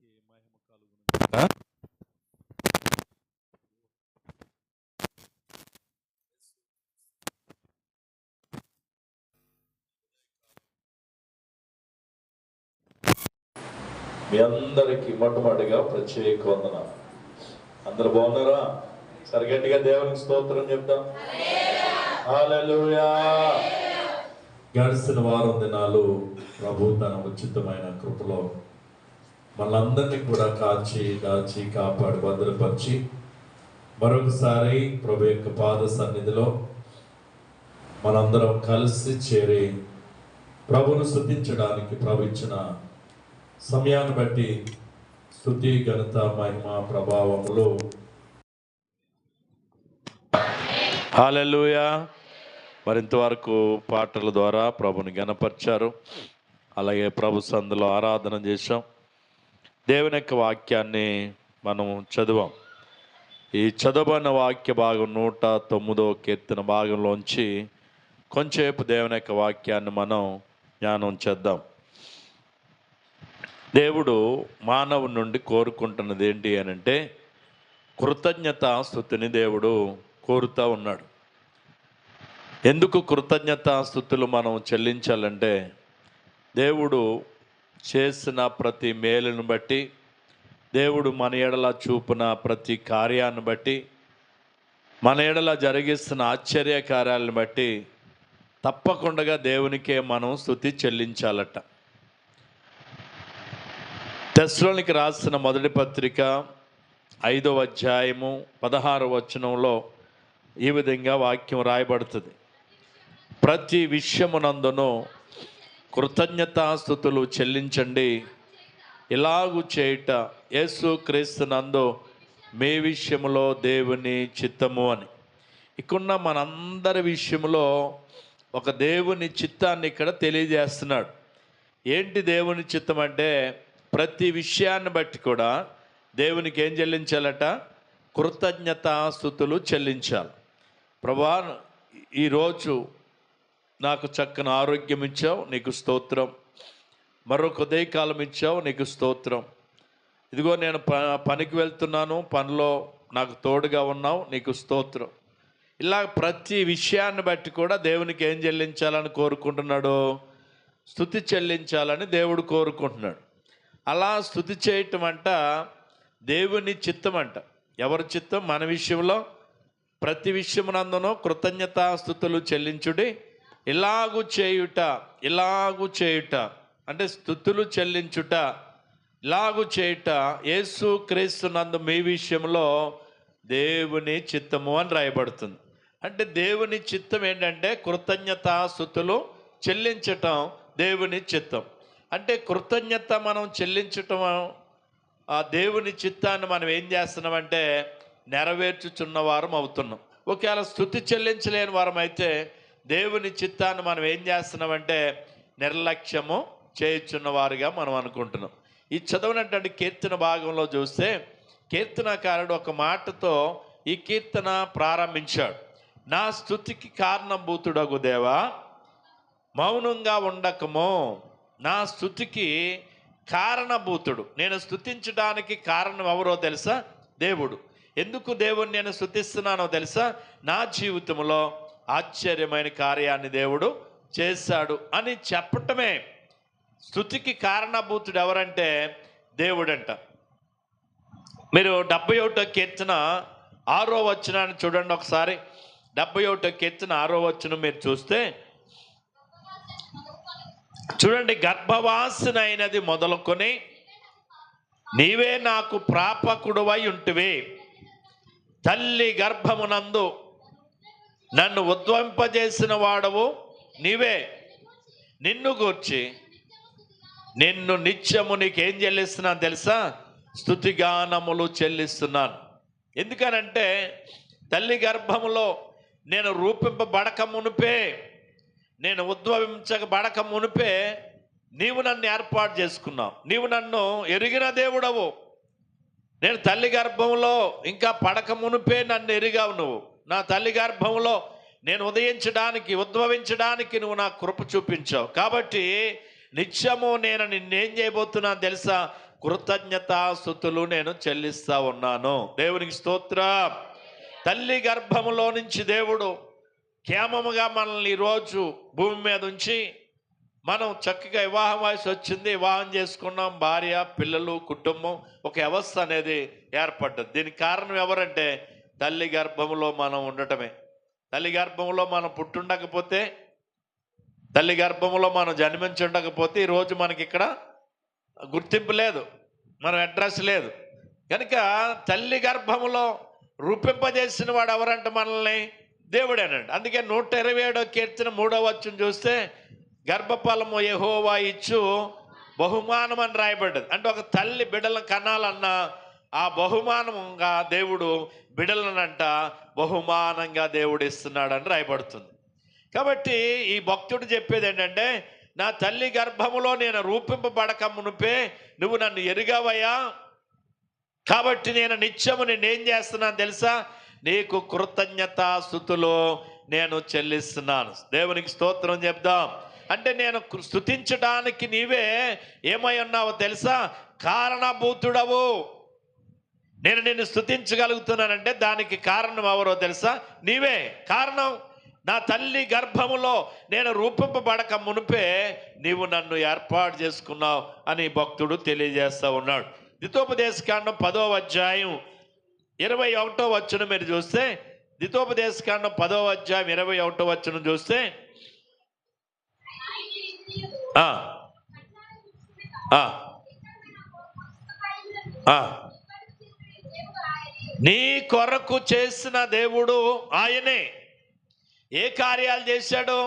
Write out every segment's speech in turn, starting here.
నామానికి మహిమ కలుగును. మీ అందరికి మొట్టమొదటిగా ప్రత్యేక వందన. అందరు బాగున్నారా? సరిగట్టిగా దేవునికి స్తోత్రం చెప్తాం. హల్లెలూయా. గడిచిన వారం దినాలు ప్రభు తన ఉచితమైన కృపలో మనందరినీ కూడా కాచి దాచి కాపాడి భద్రపరిచి మరొకసారి ప్రభు యొక్క పాద సన్నిధిలో మనందరం కలిసి చేరి ప్రభును స్తుతించడానికి ప్రభు ఇచ్చిన సమయాన్ని బట్టి స్తుతి ఘనత మహిమ ప్రభావములు. హల్లెలూయా. మరింతవరకు పాటల ద్వారా ప్రభుని ఘనపరిచారు. అలాగే ప్రభు సందులో ఆరాధన చేశాం. దేవుని యొక్క వాక్యాన్ని మనం చదివాం. ఈ చదవబడిన వాక్య భాగం 109వ కీర్తన భాగంలోంచి కొంచెంసేపు దేవుని యొక్క వాక్యాన్ని మనం ధ్యానం చేద్దాం. దేవుడు మానవుని నుండి కోరుకుంటున్నది ఏంటి అని అంటే కృతజ్ఞతాస్తుతిని దేవుడు కోరుతూ ఉన్నాడు. ఎందుకు కృతజ్ఞతాస్తుతులు మనం చెల్లించాలంటే దేవుడు చేసిన ప్రతి మేలును బట్టి, దేవుడు మన ఎడల చూపిన ప్రతి కార్యాన్ని బట్టి, మన ఎడల జరిగిస్తున్న ఆశ్చర్య కార్యాలను బట్టి తప్పకుండా దేవునికే మనం స్తుతి చెల్లించాలట. తెస్సలోనికి రాసిన మొదటి పత్రిక 5వ అధ్యాయము 16వ వచనంలో ఈ విధంగా వాక్యం రాయబడుతుంది. ప్రతి విషయమునందును కృతజ్ఞతాస్తుతులు చెల్లించండి, ఇలాగు చేయుట యేసు క్రీస్తునందు మీ విషయంలో దేవుని చిత్తము అని. ఇక్కడున్న మనందరి విషయంలో ఒక దేవుని చిత్తాన్ని ఇక్కడ తెలియజేస్తున్నాడు. ఏంటి దేవుని చిత్తం అంటే ప్రతి విషయాన్ని బట్టి కూడా దేవునికి ఏం చెల్లించాలట? కృతజ్ఞతాస్తుతులు చెల్లించాలి. ప్రభువా, ఈరోజు నాకు చక్కని ఆరోగ్యం ఇచ్చావు, నీకు స్తోత్రం. మరొక ఉదయకాలం ఇచ్చావు, నీకు స్తోత్రం. ఇదిగో నేను పనికి వెళ్తున్నాను, పనిలో నాకు తోడుగా ఉన్నావు, నీకు స్తోత్రం. ఇలా ప్రతి విషయాన్ని బట్టి కూడా దేవునికి ఏం చెల్లించాలని కోరుకుంటున్నాడు? స్తుతి చెల్లించాలని దేవుడు కోరుకుంటున్నాడు. అలా స్తుతి చేయటం అంట దేవుని చిత్తం అంట. ఎవరి చిత్తం? మన విషయంలో ప్రతి విషయమునందునో కృతజ్ఞతాస్తుతులు చెల్లించుడి, ఇలాగు చేయుట. ఇలాగు చేయుట అంటే స్తుతులు చెల్లించుట, ఇలాగు చేయుట యేసు క్రీస్తునందు మీ విషయంలో దేవుని చిత్తము అని రాయబడుతుంది. అంటే దేవుని చిత్తం ఏంటంటే కృతజ్ఞతాస్తుతులు చెల్లించటం దేవుని చిత్తం. అంటే కృతజ్ఞత మనం చెల్లించటం, ఆ దేవుని చిత్తాన్ని మనం ఏం చేస్తున్నామంటే నెరవేర్చుచున్న వారం అవుతున్నాం. ఒకవేళ స్తుతి చెల్లించలేని వారం అయితే దేవుని చిత్తాన్ని మనం ఏం చేస్తున్నామంటే నిర్లక్ష్యము చేయుచున్న వారుగా మనం అనుకుంటున్నాం. ఈ చదవనటువంటి కీర్తన భాగంలో చూస్తే కీర్తనకారుడు ఒక మాటతో ఈ కీర్తన ప్రారంభించాడు. నా స్తుతికి కారణభూతుడగు దేవా, మౌనంగా ఉండకము. నా స్తుతికి కారణభూతుడు. నేను స్తుతించడానికి కారణం ఎవరో తెలుసా? దేవుడు. ఎందుకు దేవుని నేను స్తుతిస్తున్నానో తెలుసా? నా జీవితంలో ఆశ్చర్యమైన కార్యాన్ని దేవుడు చేశాడు అని చెప్పటమే. స్తుతికి కారణభూతుడు ఎవరంటే దేవుడంట. మీరు 71వ కీర్తన 6వ వచనాన్ని చూడండి ఒకసారి. 71వ కీర్తన 6వ వచనం మీరు చూస్తే చూడండి, గర్భవాసనైనది మొదలుకొని నీవే నాకు ప్రాపకుడువై ఉంటివి. తల్లి గర్భమునందు నన్ను ఉద్భవింపజేసిన వాడవు నీవే. నిన్ను గూర్చి నిన్ను నిత్యము నీకేం చెల్లిస్తున్నాను తెలుసా? స్తుతిగానములు చెల్లిస్తున్నాను. ఎందుకనంటే తల్లి గర్భములో నేను రూపింపబడక మునిపే, నేను ఉద్భవించబడక మునిపే నీవు నన్ను ఏర్పాటు చేసుకున్నావు. నీవు నన్ను ఎరిగిన దేవుడవు. నేను తల్లి గర్భంలో ఇంకా పడక మునిపే నన్ను ఎరిగావు నువ్వు. నా తల్లి గర్భంలో నేను ఉద్భవించడానికి నువ్వు నాకు కృప చూపించావు. కాబట్టి నిత్యము నేను నిన్నేం చేయబోతున్నాను తెలుసా? కృతజ్ఞతాస్తుతులు నేను చెల్లిస్తా ఉన్నాను. దేవునికి స్తోత్రం. తల్లి గర్భములో నుంచి దేవుడు క్షేమముగా మనల్ని ఈరోజు భూమి మీద ఉంచి మనం చక్కగా వివాహం వయసు వచ్చింది, వివాహం చేసుకున్నాం, భార్య పిల్లలు కుటుంబం ఒక వ్యవస్థ అనేది ఏర్పడ్డది. దీనికి కారణం ఎవరంటే తల్లి గర్భంలో మనం ఉండటమే. తల్లి గర్భంలో మనం పుట్టుండకపోతే, తల్లి గర్భంలో మనం జన్మించుండకపోతే ఈరోజు మనకి ఇక్కడ గుర్తింపు లేదు, మనం అడ్రస్ లేదు. కనుక తల్లి గర్భంలో రూపింపజేసిన వాడు ఎవరంటే మనల్ని దేవుడేనండి. అందుకే 127వ కీర్తన 3వ వచనం చూస్తే గర్భఫలము యెహోవా ఇచ్చు బహుమానం అని రాయబడ్డది. అంటే ఒక తల్లి బిడ్డలను కనాలన్నా ఆ బహుమానంగా దేవుడు బిడ్డలనంట బహుమానంగా దేవుడు ఇస్తున్నాడు అని రాయబడుతుంది. కాబట్టి ఈ భక్తుడు చెప్పేది ఏంటంటే, నా తల్లి గర్భములో నేను రూపింపబడక మునుపే నువ్వు నన్ను ఎరుగవయ్యా, కాబట్టి నేను నిత్యము నేనేం చేస్తున్నాను తెలుసా, నీకు కృతజ్ఞతాస్తుతులు నేను చెల్లిస్తున్నాను. దేవునికి స్తోత్రం చెప్దాం. అంటే నేను స్తుతించడానికి నీవే ఏమై ఉన్నావో తెలుసా, కారణభూతుడవు. నేను నిన్ను స్తుతించగలుగుతున్నానంటే దానికి కారణం ఎవరో తెలుసా, నీవే కారణం. నా తల్లి గర్భములో నేను రూపింపబడక మునిపే నీవు నన్ను ఏర్పాటు చేసుకున్నావు అని భక్తుడు తెలియజేస్తూ ఉన్నాడు. ద్వితోపదేశకాండం 10వ అధ్యాయం 21వ వచనం మీరు చూస్తే, ద్వితోపదేశకాండం 10వ అధ్యాయం 21వ వచనం చూస్తే, నీ కొరకు చేసిన దేవుడు ఆయనే. ఏ కార్యాలు చేశాడు?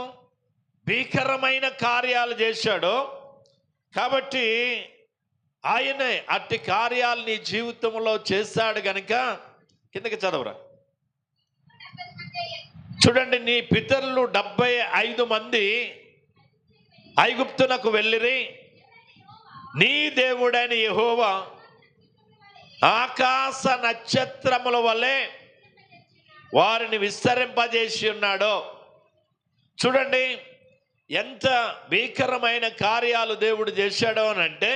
భీకరమైన కార్యాలు చేశాడు. కాబట్టి ఆయనే అట్టి కార్యాలు నీ జీవితంలో చేశాడు గనుక, కిందకి చదవరా, చూడండి, నీ పితరులు 75 మంది ఐగుప్తునకు వెళ్ళిరి, నీ దేవుడైన యెహోవా ఆకాశ నక్షత్రముల వలె వారిని విస్తరింపజేసి ఉన్నాడు. చూడండి ఎంత భీకరమైన కార్యాలు దేవుడు చేశాడో అని అంటే,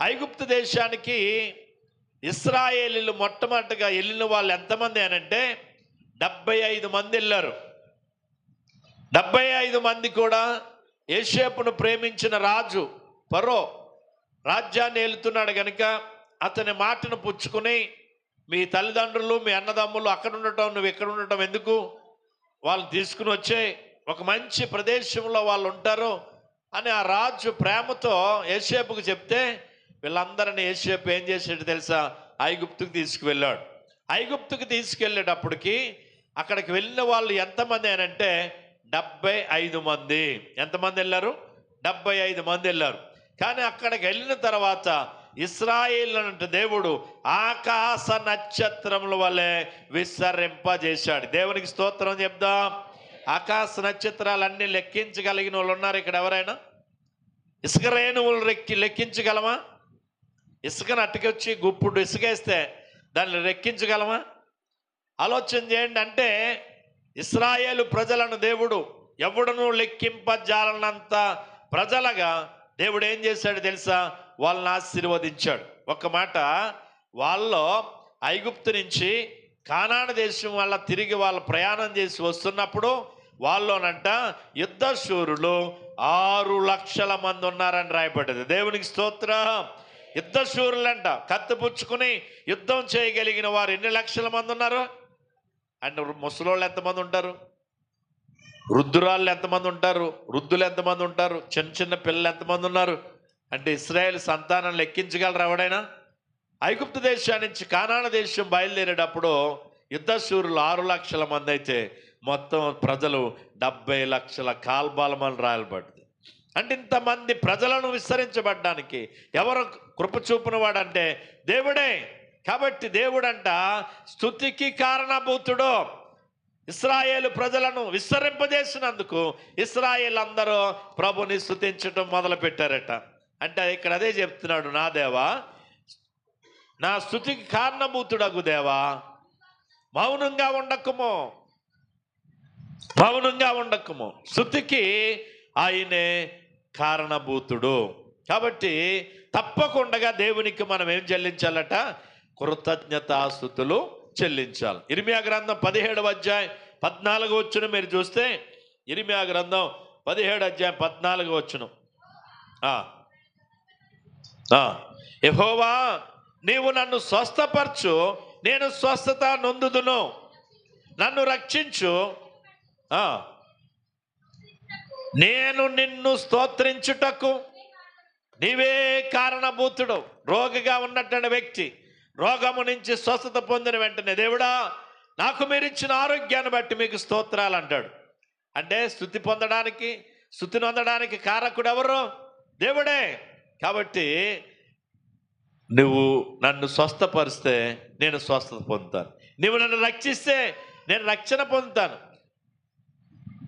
ఐగుప్తు దేశానికి ఇశ్రాయేలీలు మొట్టమొదటిగా వెళ్ళిన వాళ్ళు ఎంతమంది అనంటే 75 మంది వెళ్ళారు. 75 మంది కూడా యోసేపును ప్రేమించిన రాజు ఫరో రాజ్యాన్ని ఏలుతున్నాడు కనుక అతని మాటను పుచ్చుకుని, మీ తల్లిదండ్రులు మీ అన్నదమ్ములు అక్కడ ఉండటం, నువ్వు ఎక్కడ ఉండటం ఎందుకు, వాళ్ళు తీసుకుని వచ్చే ఒక మంచి ప్రదేశంలో వాళ్ళు ఉంటారు అని ఆ రాజు ప్రేమతో యోసేపుకు చెప్తే, వీళ్ళందరినీ యోసేపు ఏం చేసాడు తెలుసా, ఐగుప్తుకు తీసుకువెళ్ళాడు. ఐగుప్తుకు తీసుకెళ్ళేటప్పటికి అక్కడికి వెళ్ళిన వాళ్ళు ఎంతమంది అనంటే 75 మంది. ఎంతమంది వెళ్ళారు? 75 మంది వెళ్ళారు. కానీ అక్కడికి వెళ్ళిన తర్వాత ఇశ్రాయేలు అంటే దేవుడు ఆకాశ నక్షత్రముల వలె విస్తరింపజేశాడు. దేవునికి స్తోత్రం చెప్దాం. ఆకాశ నక్షత్రాలన్నీ లెక్కించగలిగిన వాళ్ళు ఉన్నారు ఇక్కడ ఎవరైనా? ఇసుక రేణువులు లెక్కించగలమా? ఇసుకను అట్టుకొచ్చి గుప్పుడు ఇసుకేస్తే దాన్ని లెక్కించగలమా? ఆలోచన చేయండి. అంటే ఇశ్రాయేలు ప్రజలను దేవుడు ఎవడును లెక్కింపజాలనంత ప్రజలుగా దేవుడు ఏం చేశాడు తెలుసా, వాళ్ళని ఆశీర్వదించాడు. ఒక మాట, వాళ్ళు ఐగుప్తు నుంచి కానాను దేశం వల్ల తిరిగి వాళ్ళు ప్రయాణం చేసి వస్తున్నప్పుడు వాళ్ళలోనంట యుద్ధ శూరులు 6 లక్షల మంది ఉన్నారని రాయబడ్డది. దేవునికి స్తోత్రం. యుద్ధ శూరులంట, కత్తి పుచ్చుకుని యుద్ధం చేయగలిగిన వారు ఎన్ని లక్షల మంది ఉన్నారు? అండ్ ముసలోళ్ళు ఎంతమంది ఉంటారు? వృద్ధురాళ్ళు ఎంతమంది ఉంటారు? వృద్ధులు ఎంతమంది ఉంటారు? చిన్న చిన్న పిల్లలు ఎంతమంది ఉన్నారు? అంటే ఇశ్రాయేల్ సంతానం లెక్కించగలరు ఎవడైనా? ఐగుప్తు దేశం నుంచి కానాను దేశం బయలుదేరేటప్పుడు యుద్ధ శూరులు 6 లక్షల మంది అయితే మొత్తం ప్రజలు 70 లక్షల కాల్బాలమని రాయబడ్డది. అంటే ఇంతమంది ప్రజలను విస్తరించబడ్డానికి ఎవరు కృప చూపిన వాడంటే దేవుడే. కాబట్టి దేవుడంట స్తుతికి కారణభూతుడు. ఇశ్రాయేలు ప్రజలను విస్తరింపజేసినందుకు ఇశ్రాయేల్ అందరూ ప్రభుని స్తుతించడం మొదలు పెట్టారట. అంటే ఇక్కడ అదే చెప్తున్నాడు, నా దేవా, నా స్తుతికి కారణభూతుడగు దేవా, మౌనంగా ఉండకుము, మౌనంగా ఉండకుము. స్తుతికి ఆయనే కారణభూతుడు. కాబట్టి తప్పకుండా దేవునికి మనం ఏం చెల్లించాలట? కృతజ్ఞతాస్తుతులు చెల్లించాలి. ఇర్మియా గ్రంథం 17వ అధ్యాయం 14వ వచనం మీరు చూస్తే, ఇర్మియా గ్రంథం 17వ అధ్యాయం 14వ వచనం, యెహోవా నీవు నన్ను స్వస్థపరచు, నేను స్వస్థత నొందుదును, నన్ను రక్షించు, నేను నిన్ను స్తోత్రించుటకు నీవే కారణభూతుడు. రోగిగా ఉన్నటువంటి వ్యక్తి రోగము నుంచి స్వస్థత పొందిన వెంటనే, దేవుడా నాకు మీరు ఇచ్చిన ఆరోగ్యాన్ని బట్టి మీకు స్తోత్రాలు అంటాడు. అంటే స్తుతి పొందడానికి, స్తుతిని పొందడానికి కారకుడు ఎవరు? దేవుడే. కాబట్టి నువ్వు నన్ను స్వస్థపరిస్తే నేను స్వస్థత పొందుతాను, నువ్వు నన్ను రక్షిస్తే నేను రక్షణ పొందుతాను.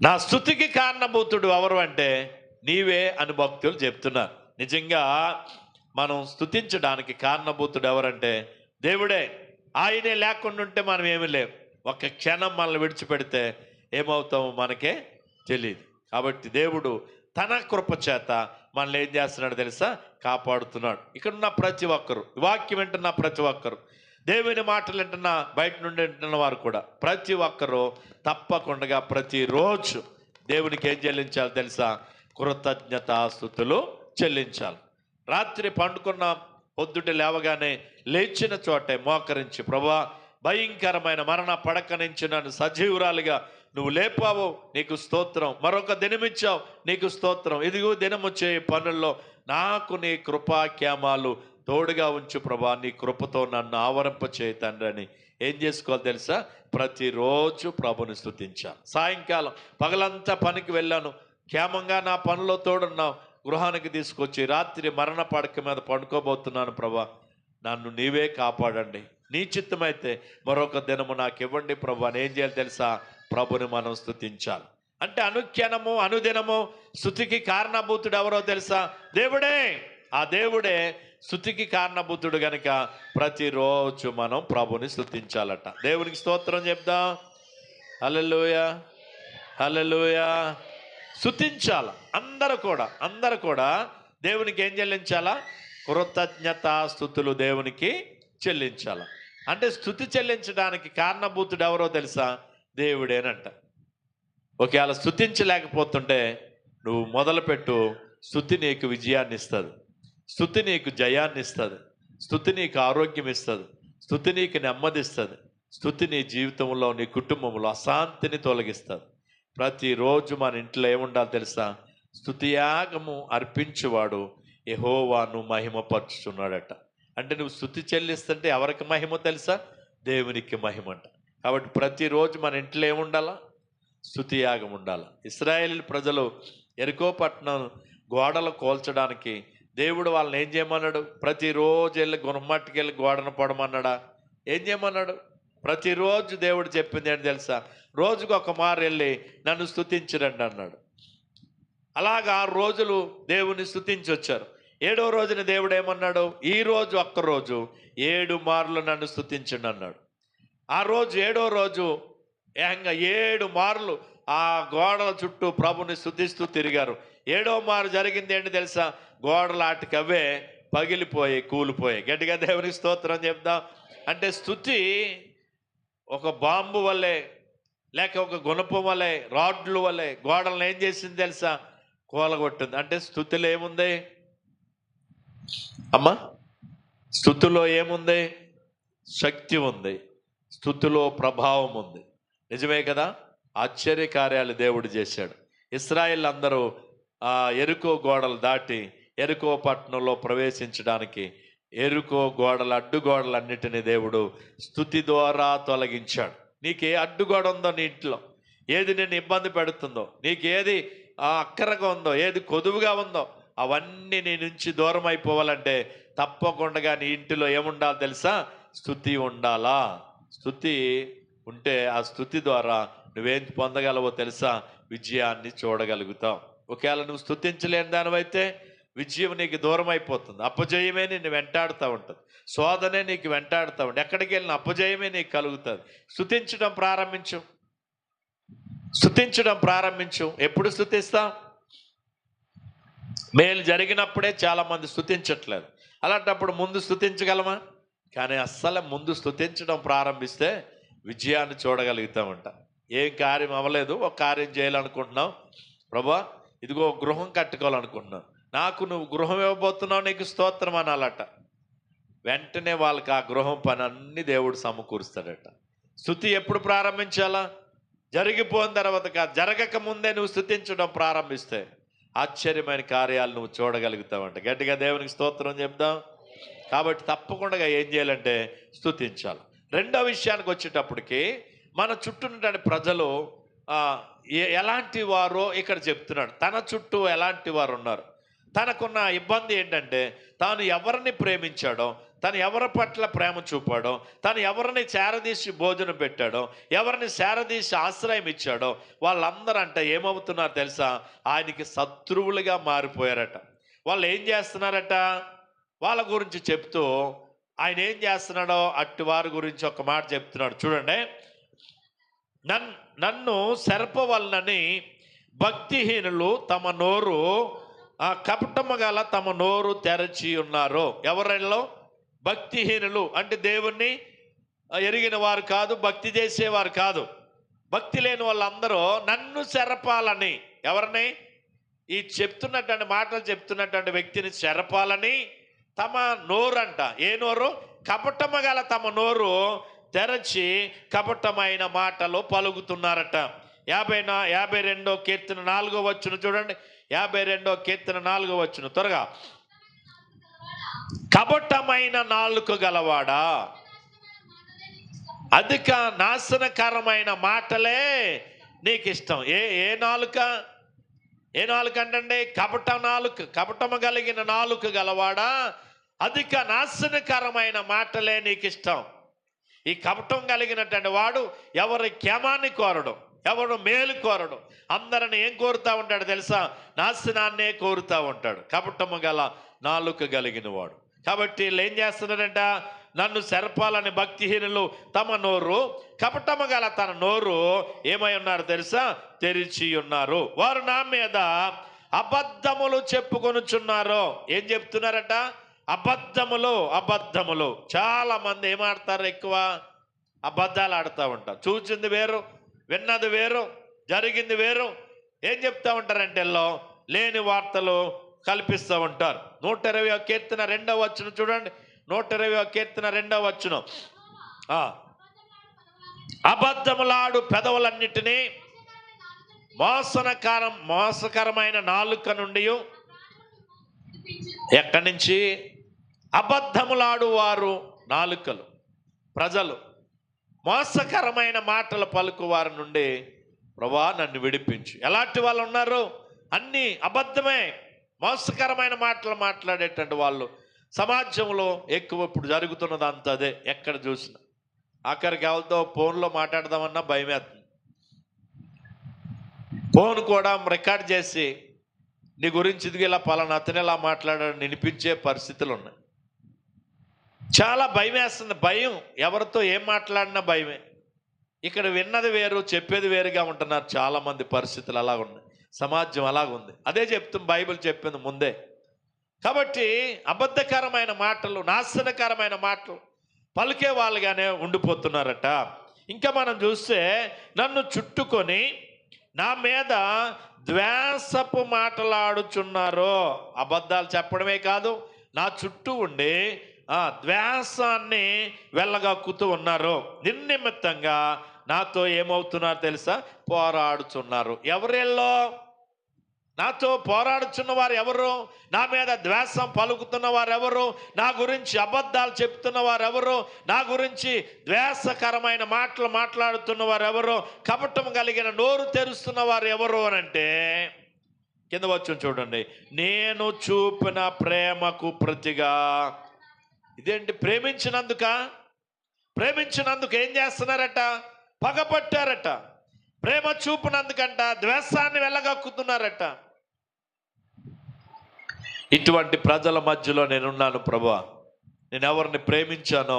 నా స్తుతికి కారణభూతుడు ఎవరు అంటే నీవే అని భక్తులు చెప్తున్నారు. నిజంగా మనం స్తుతించడానికి కారణభూతుడు ఎవరంటే దేవుడే. ఆయనే లేకుండా ఉంటే మనం ఏమీ లేవు. ఒక క్షణం మనల్ని విడిచిపెడితే ఏమవుతామో మనకే తెలియదు. కాబట్టి దేవుడు తన కృప చేత మనల్ని ఏం చేస్తున్నాడు తెలుసా? కాపాడుతున్నాడు. ఇక్కడున్న ప్రతి ఒక్కరు, వాక్యం వింటున్న ప్రతి ఒక్కరు, దేవుని మాటలు వింటున్న, బయట నుండి వింటున్న వారు కూడా, ప్రతి ఒక్కరూ తప్పకుండా ప్రతిరోజు దేవునికి ఏం చెల్లించాలి తెలుసా? కృతజ్ఞతాస్తుతులు చెల్లించాలి. రాత్రి పండుకున్న పొద్దుట లేవగానే లేచిన చోటే మోకరించి, ప్రభువా భయంకరమైన మరణ పడక నుంచి నన్ను సజీవురాలుగా నువ్వు లేపావు, నీకు స్తోత్రం. మరొక దినమిచ్చావు, నీకు స్తోత్రం. ఇదిగో దినము చేయ పనుల్లో నాకు నీ కృపాఖ్యామాలు తోడుగా ఉంచు ప్రభా, నీ కృపతో నన్ను ఆవరింప చేయి తండ్రి అని ఏం చేసుకోవాలి తెలుసా? ప్రతిరోజు ప్రభుని స్తుతించాలి. సాయంకాలం పగలంతా పనికి వెళ్ళాను, క్షేమంగా నా పనిలో తోడున్నావు, గృహానికి తీసుకొచ్చి రాత్రి మరణ పడక మీద పండుకోబోతున్నాను ప్రభా, నన్ను నీవే కాపాడండి, నీ చిత్తమైతే మరొక దినము నాకు ఇవ్వండి ప్రభా అని ఏం చేయాలి తెలుసా? ప్రభుని మనం స్తుతించాలి. అంటే అనుక్షణము అనుదినము స్తుతికి కారణభూతుడు ఎవరో తెలుసా? దేవుడే. ఆ దేవుడే స్తుతికి కారణభూతుడు గనుక ప్రతిరోజు మనం ప్రభుని స్తుతించాలట. దేవునికి స్తోత్రం చెప్దాం. హల్లెలూయా, హల్లెలూయా. స్తుతించాల. అందరూ కూడా దేవునికి ఏం చెల్లించాలా? కృతజ్ఞతాస్తుతులు దేవునికి చెల్లించాల. అంటే స్తుతి చెల్లించడానికి కారణభూతుడు ఎవరో తెలుసా? దేవుడేనంట. ఒకవేళ స్తుతించలేకపోతుంటే నువ్వు మొదలుపెట్టు, స్తుతి నీకు విజయాన్ని ఇస్తుంది, స్తుతి నీకు జయాన్ని ఇస్తుంది, స్తుతి నీకు ఆరోగ్యం ఇస్తుంది, స్తుతి నీకు నెమ్మదిస్తుంది, స్తుతి నీ జీవితంలో, నీ కుటుంబంలో అశాంతిని తొలగిస్తుంది. ప్రతిరోజు మన ఇంట్లో ఏముండాలి తెలుసా? స్తుతియాగము అర్పించువాడు యెహోవాను మహిమపరుచుచున్నాడట. అంటే నువ్వు స్తుతి చెల్లిస్తుంటే ఎవరికి మహిమ తెలుసా? దేవునికి మహిమ అంట. కాబట్టి ప్రతిరోజు మన ఇంట్లో ఏముండాలా? స్తుతియాగం ఉండాలి. ఇశ్రాయేలు ప్రజలు యెరికో పట్టణం గోడలు కోల్చడానికి దేవుడు వాళ్ళని ఏం చేయమన్నాడు? ప్రతిరోజు వెళ్ళి గుణమట్టుకు వెళ్ళి గోడను పడమన్నాడా? ఏం చేయమన్నాడు? ప్రతిరోజు దేవుడు చెప్పింది ఏంటి తెలుసా? రోజుకు ఒక మారు వెళ్ళి నన్ను స్తుతించరండి అన్నాడు. అలాగా 6 రోజులు దేవుని స్తుతించి వచ్చారు. 7వ రోజున దేవుడు ఏమన్నాడు? ఈరోజు ఒక్కరోజు 7 మార్లు నన్ను స్తుతించండి అన్నాడు. ఆ రోజు 7వ రోజు ఏకంగా 7 మార్లు ఆ గోడల చుట్టూ ప్రభుని స్తుతిస్తూ తిరిగారు. 7వ మారు జరిగింది ఏంటి తెలుసా? గోడలు ఆటికి అవే పగిలిపోయి కూలిపోయాయి. గట్టిగా దేవునికి స్తోత్రం చెప్దాం. అంటే స్తుతి ఒక బాంబు వల్లే, లేక ఒక గుణపం వల్లే, రాడ్లు వల్లే గోడలను ఏం చేసింది తెలుసా? కూలగొట్టింది. అంటే స్తుతిలో ఏముంది అమ్మా? స్తుతిలో ఏముంది? శక్తి ఉంది, స్తుతిలో ప్రభావం ఉంది. నిజమే కదా? ఆశ్చర్య కార్యాలు దేవుడు చేశాడు. ఇశ్రాయేల్ అందరూ ఆ యెరికో గోడలు దాటి యెరికో పట్టణంలో ప్రవేశించడానికి యెరికో గోడలు, అడ్డుగోడలన్నిటినీ దేవుడు స్తుతి ద్వారా తొలగించాడు. నీకు ఏ అడ్డుగోడ ఉందో నీ ఇంట్లో, ఏది నిన్ను ఇబ్బంది పెడుతుందో, నీకు ఏది అక్కరగా ఉందో, ఏది కొదువుగా ఉందో, అవన్నీ నీ నుంచి దూరం అయిపోవాలంటే తప్పకుండా నీ ఇంటిలో ఏముండాలి తెలుసా? స్తుతి ఉండాలా. స్తుతి ఉంటే ఆ స్తుతి ద్వారా నువ్వేం పొందగలవో తెలుసా? విజయాన్ని చూడగలుగుతావు. ఒకవేళ నువ్వు స్తుతించలేని దానివైతే విజయం నీకు దూరం అయిపోతుంది. అపజయమే నిన్ను వెంటాడుతూ ఉంటుంది, శోధనే నీకు వెంటాడుతూ ఉంటుంది. ఎక్కడికి వెళ్ళిన అపజయమే నీకు కలుగుతుంది. స్తుతించడం ప్రారంభించు, స్తుతించడం ప్రారంభించు. ఎప్పుడు స్తుతిస్తాం? మేలు జరిగినప్పుడే చాలామంది స్తుతించట్లేదు. అలాంటప్పుడు ముందు స్తుతించగలమా? కానీ అస్సలు ముందు స్తుతించడం ప్రారంభిస్తే విజయాన్ని చూడగలుగుతామంట. ఏం కార్యం అవ్వలేదు, ఒక కార్యం చేయాలనుకుంటున్నాం. ప్రభా ఇదిగో గృహం కట్టుకోవాలనుకుంటున్నాం, నాకు నువ్వు గృహం ఇవ్వబోతున్నావు, నీకు స్తోత్రం అనాలట. వెంటనే వాళ్ళకి ఆ గృహం పని అన్ని దేవుడు సమకూరుస్తాడట. స్తుతి ఎప్పుడు ప్రారంభించాలా? జరిగిపోయిన తర్వాత కాదు, జరగక ముందే నువ్వు స్తుతించడం ప్రారంభిస్తే ఆశ్చర్యమైన కార్యాలు నువ్వు చూడగలుగుతావంట. గట్టిగా దేవునికి స్తోత్రం చెప్దాం. కాబట్టి తప్పకుండా ఏం చేయాలంటే స్తుతించాలి. రెండో విషయానికి వచ్చేటప్పటికి మన చుట్టూ ఉన్నటువంటి ప్రజలు ఎలాంటి వారో ఇక్కడ చెప్తున్నాడు. తన చుట్టూ ఎలాంటి వారు ఉన్నారు, తనకున్న ఇబ్బంది ఏంటంటే తాను ఎవరిని ప్రేమించాడో, తను ఎవరి పట్ల ప్రేమ చూపాడో, తను ఎవరిని చేరదీసి భోజనం పెట్టాడో, ఎవరిని చేరదీసి ఆశ్రయం ఇచ్చాడో వాళ్ళందరూ అంటే ఏమవుతున్నారు తెలుసా? ఆయనకి శత్రువులుగా మారిపోయారట. వాళ్ళు ఏం చేస్తున్నారట? వాళ్ళ గురించి చెప్తూ ఆయన ఏం చేస్తున్నాడో అట్టి వారి గురించి ఒక మాట చెప్తున్నాడు. చూడండి, నన్ను సెరపవలనని భక్తిహీనులు తమ నోరు కపటము గల తమ నోరు తెరచి ఉన్నారు. ఎవరిలో? భక్తిహీనులు అంటే దేవుణ్ణి ఎరిగిన వారు కాదు, భక్తి చేసేవారు కాదు. భక్తి లేని వాళ్ళందరూ నన్ను చెరపాలని, ఎవరిని? ఈ చెప్తున్నటువంటి మాటలు చెప్తున్నటువంటి వ్యక్తిని చెరపాలని తమ నోరు అంట. ఏ నోరు? కపటము గల తమ నోరు తెరచి కపటమైన మాటలు పలుకుతున్నారట. 52వ కీర్తన 4వ వచనం చూడండి. 52వ కీర్తన 4వ వచనం త్వరగా. కపటమైన నాలుక గలవాడా, అధిక నాశనకరమైన మాటలే నీకు ఇష్టం. ఏ నాలుక? ఏ నాలుక అంటే కపట నాలుక, కపటము కలిగిన నాలుక గలవాడా, అధిక నాశనకరమైన మాటలే నీకు ఇష్టం. ఈ కపటం కలిగినటువంటి వాడు ఎవరి క్షేమాన్ని కోరడు, ఎవడు మేలు కోరడు, అందరిని ఏం కోరుతూ ఉంటాడు తెలుసా? నాశనాన్నే కోరుతూ ఉంటాడు. కపటము గల నాలుక కలిగిన వాడు. కాబట్టి వీళ్ళు ఏం చేస్తున్నారంట? నన్ను సెరపాలని భక్తిహీనులు తమ నోరు, కపటము గల తన నోరు ఏమై ఉన్నారు తెలుసా? తెరిచి ఉన్నారు. వారు నా మీద అబద్ధములు చెప్పుకొనుచున్నారు. ఏం చెప్తున్నారట? అబద్ధములు. చాలా మంది ఏమాడతారు? ఎక్కువ అబద్ధాలు ఆడుతూ ఉంటారు. చూసింది వేరు, విన్నది వేరు, జరిగింది వేరు. ఏం చెప్తా ఉంటారంటే లేని వార్తలు కల్పిస్తూ ఉంటారు. 120వ కీర్తన 2వ వచనం చూడండి. 120వ కీర్తన 2వ వచనం. అబద్ధములాడు పెదవులన్నిటినీ మోసకరమైన నాలుక నుండి. ఎక్కడి నుంచి? అబద్ధములాడు వారు నాలుకలు, ప్రజలు మోసకరమైన మాటలు పలుకు వారి నుండి ప్రభువా నన్ను విడిపించు. ఎలాంటి వాళ్ళు ఉన్నారు? అన్నీ అబద్ధమే, మోసకరమైన మాటలు మాట్లాడేటువంటి వాళ్ళు సమాజంలో ఎక్కువ ఇప్పుడు జరుగుతున్నది అంత అదే. ఎక్కడ చూసినా ఆఖరికి ఎవరితో ఫోన్లో మాట్లాడదామన్నా భయమేస్తుంది. ఫోన్ కూడా రికార్డ్ చేసి నీ గురించి ఇదిగా ఇలా పలానా అతను ఇలా మాట్లాడాడు వినిపించే పరిస్థితులు ఉన్నాయి. చాలా భయం వేస్తుంది. భయం, ఎవరితో ఏం మాట్లాడినా భయమే. ఇక్కడ విన్నది వేరు, చెప్పేది వేరుగా ఉంటున్నారు చాలామంది. పరిస్థితులు అలాగ ఉన్నాయి, సమాజం అలాగుంది. అదే చెప్తుంది బైబిల్ చెప్పింది ముందే. కాబట్టి అబద్ధకరమైన మాటలు, నాశనకరమైన మాటలు పలికే వాళ్ళుగానే ఉండిపోతున్నారట. ఇంకా మనం చూస్తే నన్ను చుట్టుకొని నా మీద ద్వేషపు మాటలాడుచున్నారు. అబద్ధాలు చెప్పడమే కాదు, నా చుట్టూ ఉండి ద్వేషాన్ని వెళ్ళగక్కుతూ ఉన్నారు. నిర్నిమిత్తంగా నాతో ఏమవుతున్నారు తెలుసా? పోరాడుచున్నారు. ఎవరెల్లో నాతో పోరాడుచున్న వారు ఎవరు? నా మీద ద్వేషం పలుకుతున్న వారు ఎవరు? నా గురించి అబద్ధాలు చెప్తున్న వారు ఎవరు? నా గురించి ద్వేషకరమైన మాటలు మాట్లాడుతున్న వారు ఎవరు? కపటం కలిగిన నోరు తెరుస్తున్న వారు ఎవరు అని అంటే కింద వచ్చి చూడండి. నేను చూపిన ప్రేమకు ప్రతిగా. ఇదేంటి? ప్రేమించినందుకు ఏం చేస్తున్నారట? పగపట్టారట. ప్రేమ చూపినందుకంట ద్వేషాన్ని వెళ్ళగక్కుతున్నారట. ఇటువంటి ప్రజల మధ్యలో నేనున్నాను ప్రభువా. నేను ఎవరిని ప్రేమించానో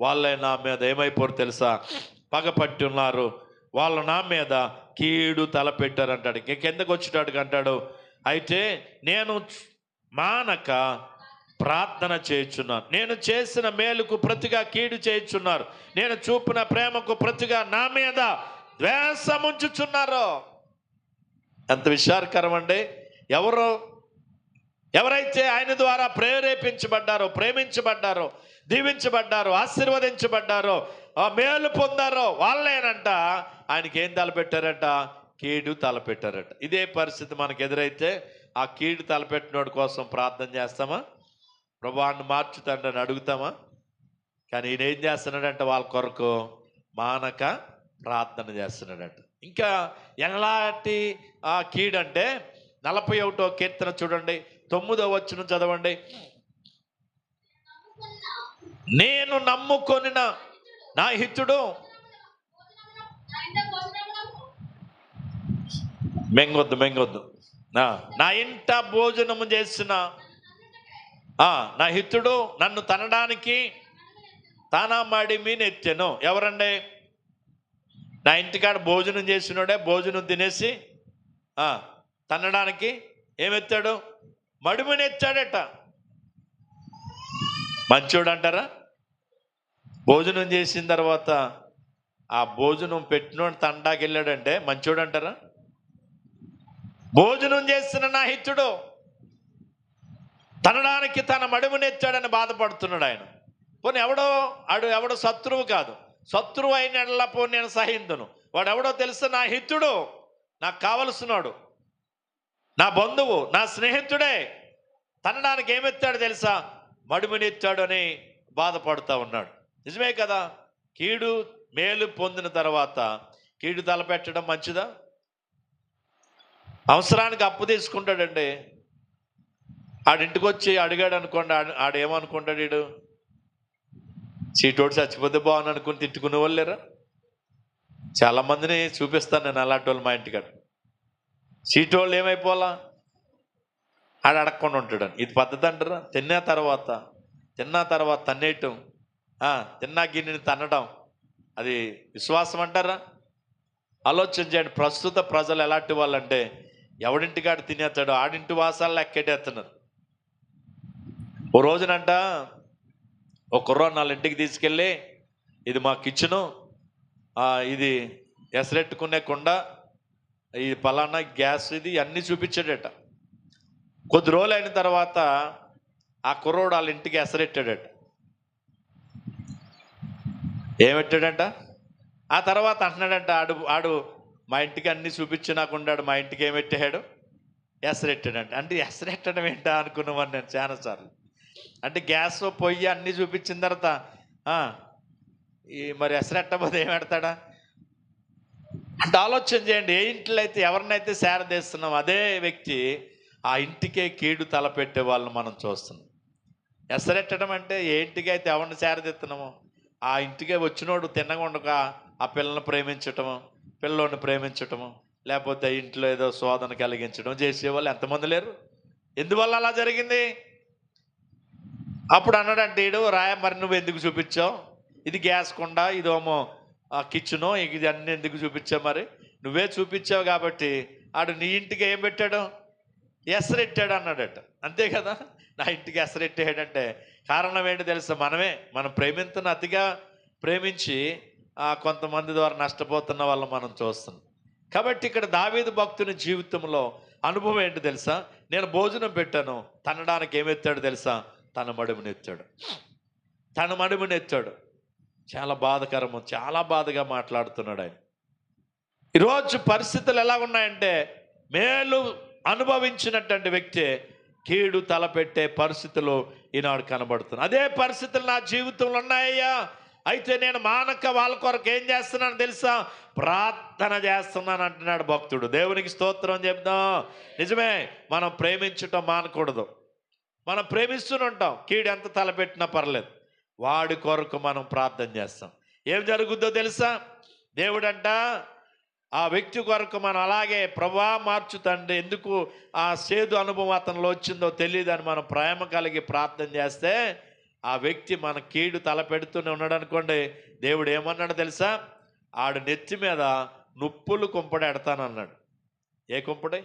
వాళ్ళే నా మీద ఏమైపోరు తెలుసా? పగపట్టి ఉన్నారు. వాళ్ళు నా మీద కీడు తలపెట్టారంటాడు. కిందకు వచ్చేటాడు అంటాడు, అయితే నేను మానక ప్రార్థన చేయుచున్నాను. నేను చేసిన మేలుకు ప్రతిగా కీడు చేయుచున్నారు. నేను చూపిన ప్రేమకు ప్రతిగా నా మీద ద్వేషముంచుచున్నారు. ఎంత విచారకరం అండి. ఎవరైతే ఆయన ద్వారా ప్రేరేపించబడ్డారో, ప్రేమించబడ్డారో, దీవించబడ్డారో, ఆశీర్వదించబడ్డారో, మేలు పొందారో వాళ్ళేనంట ఆయనకి ఏం తలపెట్టారట? కీడు తలపెట్టారట. ఇదే పరిస్థితి మనకు ఎదురైతే ఆ కీడు తలపెట్టినోడి కోసం ప్రార్థన చేస్తామా? ప్రభువాన్ని మార్చు తండ్రి అని అడుగుతామా? కానీ ఈయన ఏం చేస్తున్నాడంట? వాళ్ళ కొరకు మానక ప్రార్థన చేస్తున్నాడంట. ఇంకా ఎలాంటి ఆ కీడంటే 41వ కీర్తన చూడండి, 9వ వచనం చదవండి. నేను నమ్ముకొనిన నా హితుడు మెంగొద్దు నా ఇంట భోజనము చేసిన నా హితుడు నన్ను తనడానికి తానా మడిమి నెత్తెను. ఎవరండి? నా ఇంటికాడ భోజనం చేసినోడే భోజనం తినేసి తన్నడానికి ఏమెత్తాడు? మడిమిని ఎత్తాడట. మంచోడు అంటారా? భోజనం చేసిన తర్వాత ఆ భోజనం పెట్టినోడు తండాకి వెళ్ళాడంటే మంచోడు అంటారా? భోజనం చేసిన నా హితుడు తనడానికి తన మడిమినెత్తాడని బాధపడుతున్నాడు ఆయన. పోనీ ఎవడో శత్రువు కాదు. శత్రువు అయిన పోనీ నేను సహిందును. వాడు ఎవడో తెలుసు? నా హితుడు, నాకు కావలసినాడు, నా బంధువు, నా స్నేహితుడే. తనడానికి ఏమెత్తాడు తెలుసా? మడిమినెత్తాడు అని బాధపడుతూ ఉన్నాడు. నిజమే కదా? కీడు మేలు పొందిన తర్వాత కీడు తలపెట్టడం మంచిదా? అవసరానికి అప్పు తీసుకుంటాడండి. ఆడింటికి వచ్చి అడిగాడు అనుకోండి, ఆడేమనుకుంటాడు? వీడు చీటోడు చచ్చిపోతే బాగుంది అనుకుని తిట్టుకునే వాళ్ళు లేరా? చాలామందిని చూపిస్తాను నేను అలాంటి వాళ్ళు మా ఇంటికాడ. చీటోళ్ళు ఏమైపోలా? అడగకుండా ఉంటాడని. ఇది పద్ధతి అంటారా? తిన్న తర్వాత తన్నేయటం, తిన్నా గిన్నెని తన్నడం, అది విశ్వాసం అంటారా? ఆలోచన చేయండి. ప్రస్తుత ప్రజలు ఎలాంటి వాళ్ళంటే ఎవడింటికాడు తినేస్తాడో ఆడింటి వాసాల్లో ఎక్కేటేస్తున్నారు. ఓ రోజునంట ఒక కుర్రోడు వాళ్ళ ఇంటికి తీసుకెళ్ళి, ఇది మా కిచెను, ఇది ఎసరెట్టుకునే కుండ, ఇది పలానా గ్యాస్, ఇది అన్నీ చూపించాడట. కొద్ది రోజులు అయిన తర్వాత ఆ కుర్రోడు వాళ్ళ ఇంటికి ఎసరెట్టాడట. ఏమెట్టాడంట? ఆ తర్వాత అంటున్నాడంట, ఆడు మా ఇంటికి అన్నీ చూపించినాకుండాడు, మా ఇంటికి ఏమెట్టాడు? ఎసరెట్టాడంట. అంటే ఎసరెట్టడం ఏంటా అనుకున్నామని నేను చాలాసార్లు. అంటే గ్యాస్ పొయ్యి అన్నీ చూపించిన తర్వాత మరి ఎసరెట్టబోతే ఏమెడతాడా? అంటే ఆలోచన చేయండి. ఏ ఇంట్లో అయితే ఎవరినైతే సేరదీస్తున్నాం అదే వ్యక్తి ఆ ఇంటికే కీడు తలపెట్టే వాళ్ళని మనం చూస్తున్నాం. ఎసరెట్టడం అంటే ఏ ఇంటికి అయితే ఎవరిని సేరదీస్తున్నామో ఆ ఇంటికే వచ్చినోడు తిన్నగుండక ఆ పిల్లల్ని ప్రేమించటము, పిల్లోని ప్రేమించటము, లేకపోతే ఇంట్లో ఏదో శోధన కలిగించడం చేసేవాళ్ళు ఎంతమంది లేరు? ఎందువల్ల అలా జరిగింది? అప్పుడు అన్నాడంటే ఈడు, మరి నువ్వు ఎందుకు చూపించావు? ఇది గ్యాస్ కుండ, ఇదేమో కిచెను, ఇది అన్నీ ఎందుకు చూపించావు? మరి నువ్వే చూపించావు కాబట్టి ఆడు నీ ఇంటికి ఏం పెట్టాడు? ఎసరెట్టాడు అన్నాడట. అంతే కదా? నా ఇంటికి ఎసరెట్టాడంటే కారణం ఏంటి తెలుసా? మనం ప్రేమించిన అతిగా ప్రేమించి కొంతమంది ద్వారా నష్టపోతున్న వాళ్ళు మనం చూస్తున్నాం. కాబట్టి ఇక్కడ దావీదు భక్తుని జీవితంలో అనుభవం ఏంటి తెలుసా? నేను భోజనం పెట్టాను, తనడానికి ఏమెత్తాడు తెలుసా? తన మడిమినెత్తాడు. చాలా బాధకరము, చాలా బాధగా మాట్లాడుతున్నాడు ఆయన. ఈరోజు పరిస్థితులు ఎలా ఉన్నాయంటే మేలు అనుభవించినటువంటి వ్యక్తి కీడు తలపెట్టే పరిస్థితులు ఈనాడు కనబడుతుంది. అదే పరిస్థితులు నా జీవితంలో ఉన్నాయ్యా. అయితే నేను మానక వాళ్ళ కొరకు ఏం చేస్తున్నాను తెలుసా? ప్రార్థన చేస్తున్నాను అంటున్నాడు భక్తుడు. దేవునికి స్తోత్రం చెప్దాం. నిజమే, మనం ప్రేమించటం మానకూడదు. మనం ప్రేమిస్తూనే ఉంటాం. కీడు ఎంత తలపెట్టినా పర్లేదు, వాడి కొరకు మనం ప్రార్థన చేస్తాం. ఏం జరుగుద్దో తెలుసా? దేవుడంట ఆ వ్యక్తి కొరకు మనం అలాగే ప్రభా మార్చు తండ్రి, ఎందుకు ఆ సేదు అనుభవం అతనిలో వచ్చిందో తెలియదని మనం ప్రేమ కలిగి ప్రార్థన చేస్తే ఆ వ్యక్తి మన కీడు తలపెడుతూనే ఉన్నాడు అనుకోండి. దేవుడు ఏమన్నాడు తెలుసా? ఆడు నెత్తి మీద నుప్పులు కుంపడి ఎడతానన్నాడు. ఏ కుంపడి?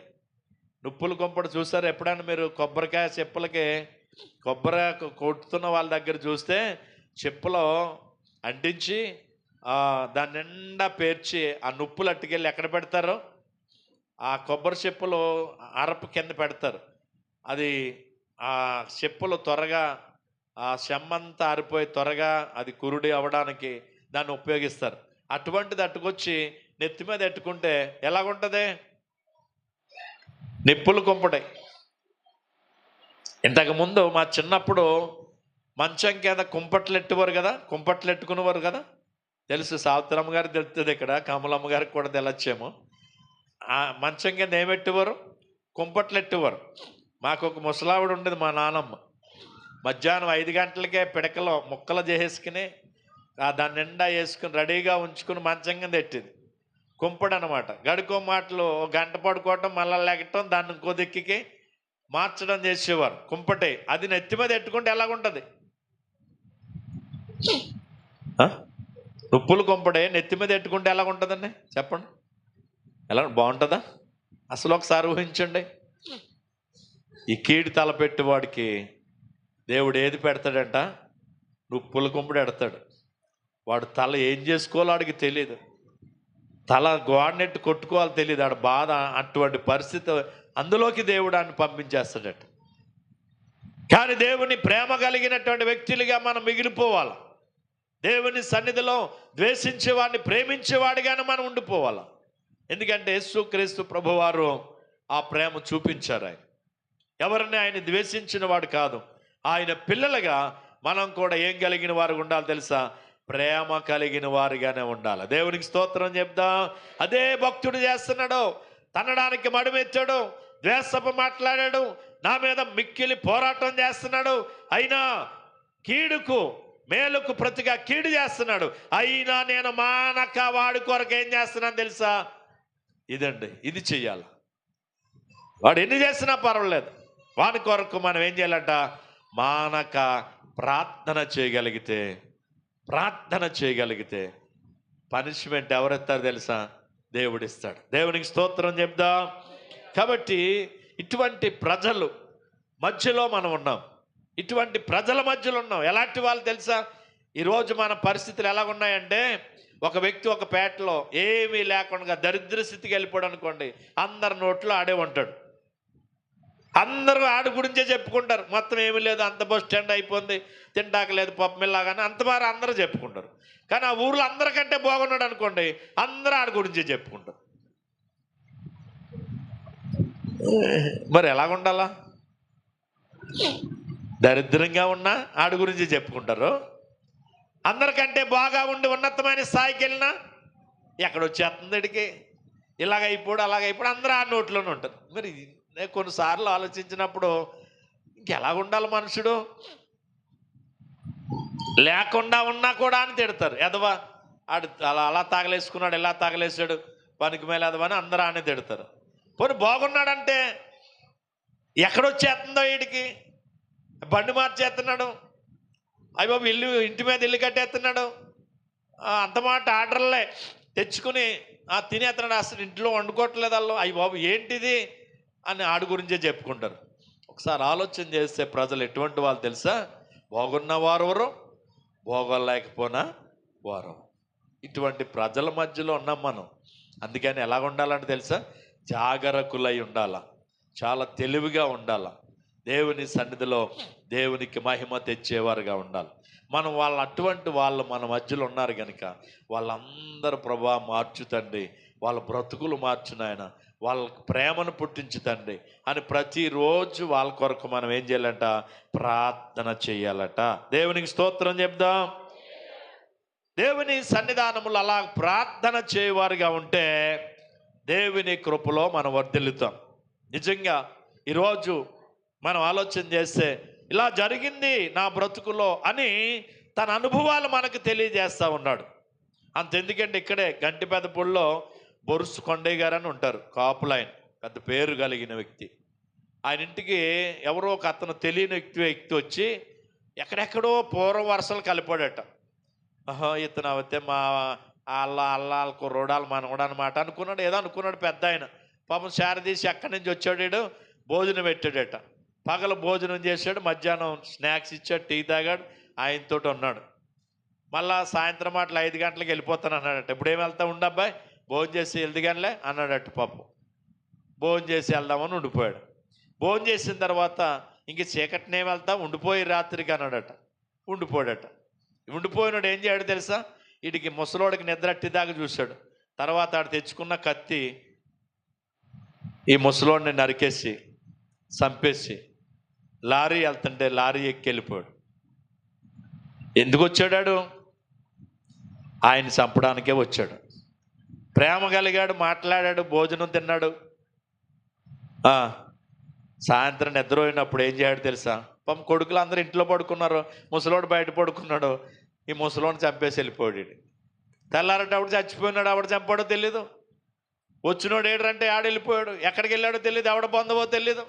నుప్పులు కుంపడి చూసారు ఎప్పుడైనా మీరు? కొబ్బరికాయ చెప్పులకి కొబ్బరి కొట్టుతున్న వాళ్ళ దగ్గర చూస్తే చెప్పులో అంటించి దాని నిండా పేర్చి ఆ నుప్పులు అట్టుకెళ్ళి ఎక్కడ పెడతారో ఆ కొబ్బరి చెప్పులు అరపు కింద పెడతారు. అది ఆ చెప్పులు త్వరగా ఆ చెమ్మంతా ఆరిపోయి త్వరగా అది కురుడి అవ్వడానికి దాన్ని ఉపయోగిస్తారు. అటువంటిది అట్టుకొచ్చి నెత్తి మీద ఎట్టుకుంటే ఎలాగుంటుంది? నిప్పులు కుంపటాయి. ఇంతకుముందు మా చిన్నప్పుడు మంచం కింద కుంపట్లు ఎట్టువారు కదా, కుంపట్లు ఎట్టుకునేవారు కదా. తెలుసు, సావిత్రమ్మ గారికి తెలుస్తుంది, ఇక్కడ కమలమ్మ గారికి కూడా తెలచ్చేమో. ఆ మంచం కింద ఏమెట్టేవారు? కుంపట్లు ఎట్టేవారు. మాకు ఒక ముసలావిడ ఉండేది, మా నానమ్మ. మధ్యాహ్నం 5 గంటలకే పిడకలో ముక్కలు చేసేసుకుని దాన్ని నిండా వేసుకుని రెడీగా ఉంచుకుని మంచం కింద ఎట్టేది. కుంపడు అనమాట. గడుకో మాటలు గంట పడుకోవటం, మళ్ళీ లెగటం, దాన్ని ఇంకో దిక్కికి మార్చడం చేసేవారు. కుంపటే అది నెత్తి మీద ఎట్టుకుంటే ఎలాగుంటుంది? నుప్పులు కుంపడే నెత్తి మీద ఎట్టుకుంటే ఎలాగుంటుందండి చెప్పండి? ఎలా బాగుంటుందా? అసలు ఒకసారి ఊహించండి. ఈ కీడు తలపెట్టేవాడికి దేవుడు ఏది పెడతాడంట? నుప్పుల కుంపడి ఎడతాడు. వాడు తల ఏం చేసుకోవాలో వాడికి తెలియదు, తల గోడనెట్టు కొట్టుకోవాలో తెలియదు, ఆడ బాధ. అటువంటి పరిస్థితి అందులోకి దేవుడు ఆయన పంపించేస్తాడట. కానీ దేవుని ప్రేమ కలిగినటువంటి వ్యక్తులుగా మనం మిగిలిపోవాలి. దేవుని సన్నిధిలో ద్వేషించేవాడిని ప్రేమించేవాడిగానే మనం ఉండిపోవాలి. ఎందుకంటే యేసుక్రీస్తు ప్రభువారు ఆ ప్రేమ చూపించారు. ఆయన ఎవరిని ఆయన ద్వేషించిన వాడు కాదు. ఆయన పిల్లలుగా మనం కూడా ఏం కలిగిన వారు ఉండాలి తెలుసా? ప్రేమ కలిగిన వారిగానే ఉండాలి. దేవునికి స్తోత్రం చెప్దాం. అదే భక్తుడు చేస్తున్నాడు. తనడానికి మడుమెత్తాడు, ద్వేషపు మాట్లాడాడు, నా మీద మిక్కిలి పోరాటం చేస్తున్నాడు. అయినా కీడుకు మేలుకు ప్రతిగా కీడు చేస్తున్నాడు. అయినా నేను మానక వాడి కొరకు ఏం చేస్తున్నాను తెలుసా? ఇదండి, ఇది చెయ్యాలి. వాడు ఎన్ని చేసినా పర్వాలేదు, వాడి కొరకు మనం ఏం చేయాలంట? మానక ప్రార్థన చేయగలిగితే పనిష్మెంట్ ఎవరెత్తారు తెలుసా? దేవుడిస్తాడు. దేవునికి స్తోత్రం చెప్దాం. కాబట్టి ఇటువంటి ప్రజలు మధ్యలో మనం ఉన్నాం. ఇటువంటి ప్రజల మధ్యలో ఉన్నాం. ఎలాంటి వాళ్ళు తెలుసా? ఈరోజు మన పరిస్థితులు ఎలాగున్నాయంటే, ఒక వ్యక్తి ఒక పేటలో ఏమీ లేకుండా దరిద్ర స్థితికి వెళ్ళిపోయాడు అనుకోండి, అందరి నోట్లో ఆడే ఉంటాడు. అందరూ ఆడి గురించే చెప్పుకుంటారు. మొత్తం ఏమీ లేదు, అంత బస్ స్టాండ్ అయిపోయింది, తింటాక లేదు, పప్పు మిల్లాగానే అంతమారు అందరూ చెప్పుకుంటారు. కానీ ఆ ఊర్లో అందరికంటే బాగున్నాడు అనుకోండి, అందరూ ఆడి గురించే చెప్పుకుంటారు. మరి ఎలాగుండాలా? దరిద్రంగా ఉన్నా ఆడి గురించి చెప్పుకుంటారు. అందరికంటే బాగా ఉండి ఉన్నతమైన స్థాయికి వెళ్ళినా ఎక్కడొచ్చేస్తుంది ఇడికి, ఇలాగైపోడు అలాగైపోడు, అందరూ ఆ నోట్లోనే ఉంటారు. మరి నేను కొన్నిసార్లు ఆలోచించినప్పుడు ఇంకెలా ఉండాలి మనుషుడు? లేకుండా ఉన్నా కూడా అని తిడతారు. ఎదవా ఆడు అలా తాగలేసుకున్నాడు, ఇలా తాగలేసాడు, పనికి మేలు ఎదవా అని అందరూ అని తిడతారు. పోనీ బాగున్నాడంటే ఎక్కడొచ్చేస్తుందో వీడికి, బండి మార్చేస్తున్నాడు, అయ్య బాబు ఇంటి మీద ఇల్లు కట్టేస్తున్నాడు, అంత మాట ఆర్డర్లే తెచ్చుకుని తినేస్తున్నాడు, అసలు ఇంట్లో వండుకోవట్లేదు వాళ్ళు, అయ్య బాబు ఏంటిది అని ఆడి గురించే చెప్పుకుంటారు. ఒకసారి ఆలోచన చేస్తే ప్రజలు ఎటువంటి వాళ్ళు తెలుసా? బాగున్న వారెవరు, బాగోలేకపోయినా వారు. ఇటువంటి ప్రజల మధ్యలో ఉన్నాం మనం. అందుకని ఎలా ఉండాలంటే తెలుసా? జాగరకులై ఉండాల, చాలా తెలివిగా ఉండాల, దేవుని సన్నిధిలో దేవునికి మహిమ తెచ్చేవారుగా ఉండాలి. మనం అటువంటి వాళ్ళు మన మధ్యలో ఉన్నారు కనుక వాళ్ళందరూ ప్రభా మార్చుతండి, వాళ్ళ బ్రతుకులు మార్చునాయన, వాళ్ళకు ప్రేమను పుట్టించుతండి అని ప్రతిరోజు వాళ్ళ కొరకు మనం ఏం చేయాలంట? ప్రార్థన చేయాలట. దేవునికి స్తోత్రం చెప్దాం. దేవుని సన్నిధానములు అలా ప్రార్థన చేయవారుగా ఉంటే దేవుని కృపలో మనం వర్ధిల్లుతాం. నిజంగా ఈరోజు మనం ఆలోచన చేస్తే ఇలా జరిగింది నా బ్రతుకులో అని తన అనుభవాలు మనకు తెలియజేస్తూ ఉన్నాడు. అంతెందుకంటే ఇక్కడే గంటిపెదపూడిలో బొరుసు కొండయ్య గారు అని ఉంటారు, కాపులైన్, పెద్ద పేరు కలిగిన వ్యక్తి. ఆయన ఇంటికి ఎవరో ఒక అతను తెలియని వ్యక్తి వచ్చి ఎక్కడెక్కడో పూర్వ వరుసలు కలిపాడట. ఇతను అయితే మా అల్ల కుర్రోడాలు మనవడు అనమాట అనుకున్నాడు. ఏదో అనుకున్నాడు పెద్ద ఆయన. పాపం శారదీసి ఎక్కడి నుంచి వచ్చాడు, భోజనం పెట్టాడట. పగలు భోజనం చేశాడు, మధ్యాహ్నం స్నాక్స్ ఇచ్చాడు, టీ తాగాడు, ఆయనతో ఉన్నాడు. మళ్ళా సాయంత్రం మాటలు 5 గంటలకు వెళ్ళిపోతాను అన్నాడట. ఇప్పుడు ఏం వెళ్తా ఉండబ్బాయి, భోజనం చేసి వెళ్దిగానిలే అన్నాడట. పాపం భోజనం చేసి వెళ్దామని ఉండిపోయాడు. భోజనం చేసిన తర్వాత ఇంక చీకటినే వెళ్తా, ఉండిపోయి రాత్రికి అన్నాడట. ఉండిపోయాడట. ఉండిపోయినాడు ఏం చేయడు తెలుసా, వీడికి ముసలోడికి నిద్ర అట్టిదాకా చూశాడు. తర్వాత ఆడు తెచ్చుకున్న కత్తి ఈ ముసలోడిని నరికేసి చంపేసి లారీ వెళ్తుంటే లారీ ఎక్కి వెళ్ళిపోయాడు. ఎందుకు వచ్చాడాడు? ఆయన చంపడానికే వచ్చాడు. ప్రేమ కలిగాడు, మాట్లాడాడు, భోజనం తిన్నాడు. సాయంత్రం నిద్రపోయినప్పుడు ఏం చేయడు తెలుసా, పాపం కొడుకులు అందరూ ఇంట్లో పడుకున్నారు, ముసలోడు బయట పడుకున్నాడు. ఈ ముసలోని చంపేసి వెళ్ళిపోయాడు. తెల్లారటప్పుడు చచ్చిపోయినాడు, ఆవిడ చంపాడో తెలీదు. వచ్చినోడు ఏడంటే ఆడెళ్ళిపోయాడు, ఎక్కడికి వెళ్ళాడో తెలియదు, ఎవడ పొందవో తెలీదు.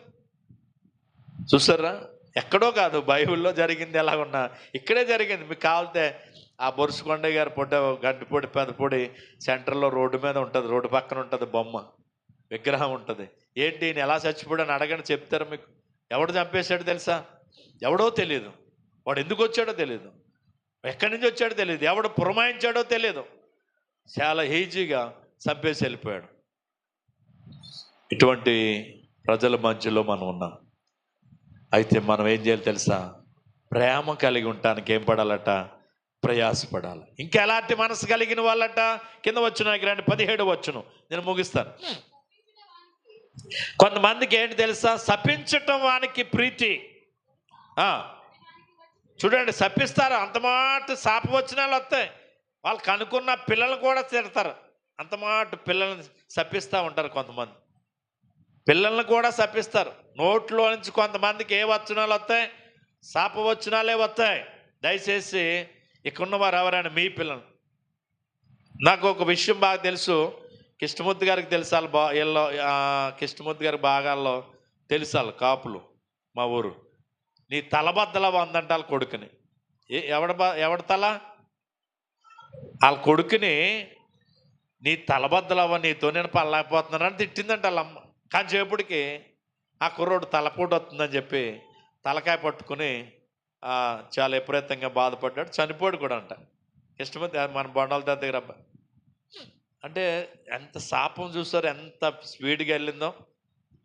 చూసారా, ఎక్కడో కాదు, బైబిల్లో జరిగింది. ఎలాగున్నా ఇక్కడే జరిగింది. మీకు కావాలితే ఆ బొరుసుకొండయ్య గారి గంటిపొడి పెదపొడి సెంటర్లో రోడ్డు మీద ఉంటుంది, రోడ్డు పక్కన ఉంటుంది బొమ్మ, విగ్రహం ఉంటుంది. ఏంటి ఈయన ఎలా చచ్చిపోయాడని అడగని చెప్తారు మీకు. ఎవడు చంపేశాడో తెలుసా? ఎవడో తెలియదు. వాడు ఎందుకు వచ్చాడో తెలియదు, ఎక్కడి నుంచి వచ్చాడో తెలియదు, ఎవడు పురమాయించాడో తెలియదు. చాలా ఈజీగా చంపేసి వెళ్ళిపోయాడు. ఇటువంటి ప్రజల మధ్యలో మనం ఉన్నాం. అయితే మనం ఏం చేయాలి తెలుసా? ప్రేమ కలిగి ఉండటానికి ఏం పడాలట? ప్రయాసపడాలి. ఇంకా ఎలాంటి మనసు కలిగిన వాళ్ళట? కింద వచ్చిన 17 వచ్చును, నేను ముగిస్తాను. కొంతమందికి ఏంటి తెలుసా? శపించటం వానికి ప్రీతి. చూడండి, శపిస్తారు. అంత మాట శాపవచనాలు వస్తాయి. వాళ్ళకి అనుకున్న పిల్లలు కూడా తిడతారు. అంత మాట పిల్లల్ని శపిస్తూ ఉంటారు. కొంతమంది పిల్లల్ని కూడా శపిస్తారు. నోట్లో నుంచి కొంతమందికి ఏ వచనాలు వస్తాయి? శాపవచనాలే వస్తాయి. దయచేసి ఇక్కడున్న వారు ఎవరైనా మీ పిల్లలు, నాకు ఒక విషయం బాగా తెలుసు, కృష్ణమూర్తి గారికి తెలుసాలి, వీళ్ళు కృష్ణమూర్తి గారికి బాగాల్లో తెలుసాలి, కాపులు మా ఊరు. నీ తలబద్దల వందంటారు కొడుకుని. ఎవడ తల? వాళ్ళ కొడుకుని నీ తలబద్దలవ్వ, నీతో నేను పడలేకపోతున్నానని తిట్టిందంట వాళ్ళమ్మ. కానీ చేపటికి ఆ కుర్రోడు తలపోటు వస్తుందని చెప్పి తలకాయ పట్టుకుని చాలా విపరీతంగా బాధపడ్డాడు, చనిపోయాడు కూడా అంట. కృష్ణమూర్తి మన బొండాల దగ్గర అబ్బాయి. అంటే ఎంత శాపం చూసారు, ఎంత స్పీడ్గా వెళ్ళిందో.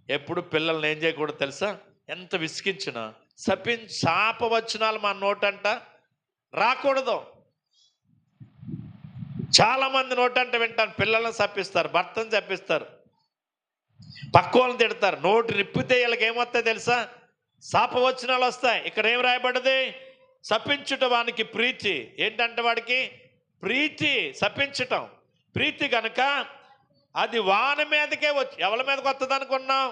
ఎప్పుడు పిల్లల్ని ఏం చేయకూడదు తెలుసా? ఎంత విసిగించినా శాపవచనాలు మన నోటంట రాకూడదు. చాలామంది నోటంట వింటాను, పిల్లల్ని శపిస్తారు, భర్తను శపిస్తారు, పక్కోళ్ళని తిడతారు. నోటు నిప్పితే వీళ్ళకి ఏమొస్తాయి తెలుసా? శాపవచనాలు వస్తాయి. ఇక్కడ ఏం రాయబడ్డది? శపించుట వానికి ప్రీతి. ఏంటంటే వాడికి ప్రీతి శపించటం ప్రీతి కనుక అది వాని మీదకే వచ్చి, ఎవరి మీదకి వస్తుంది అనుకున్నావు?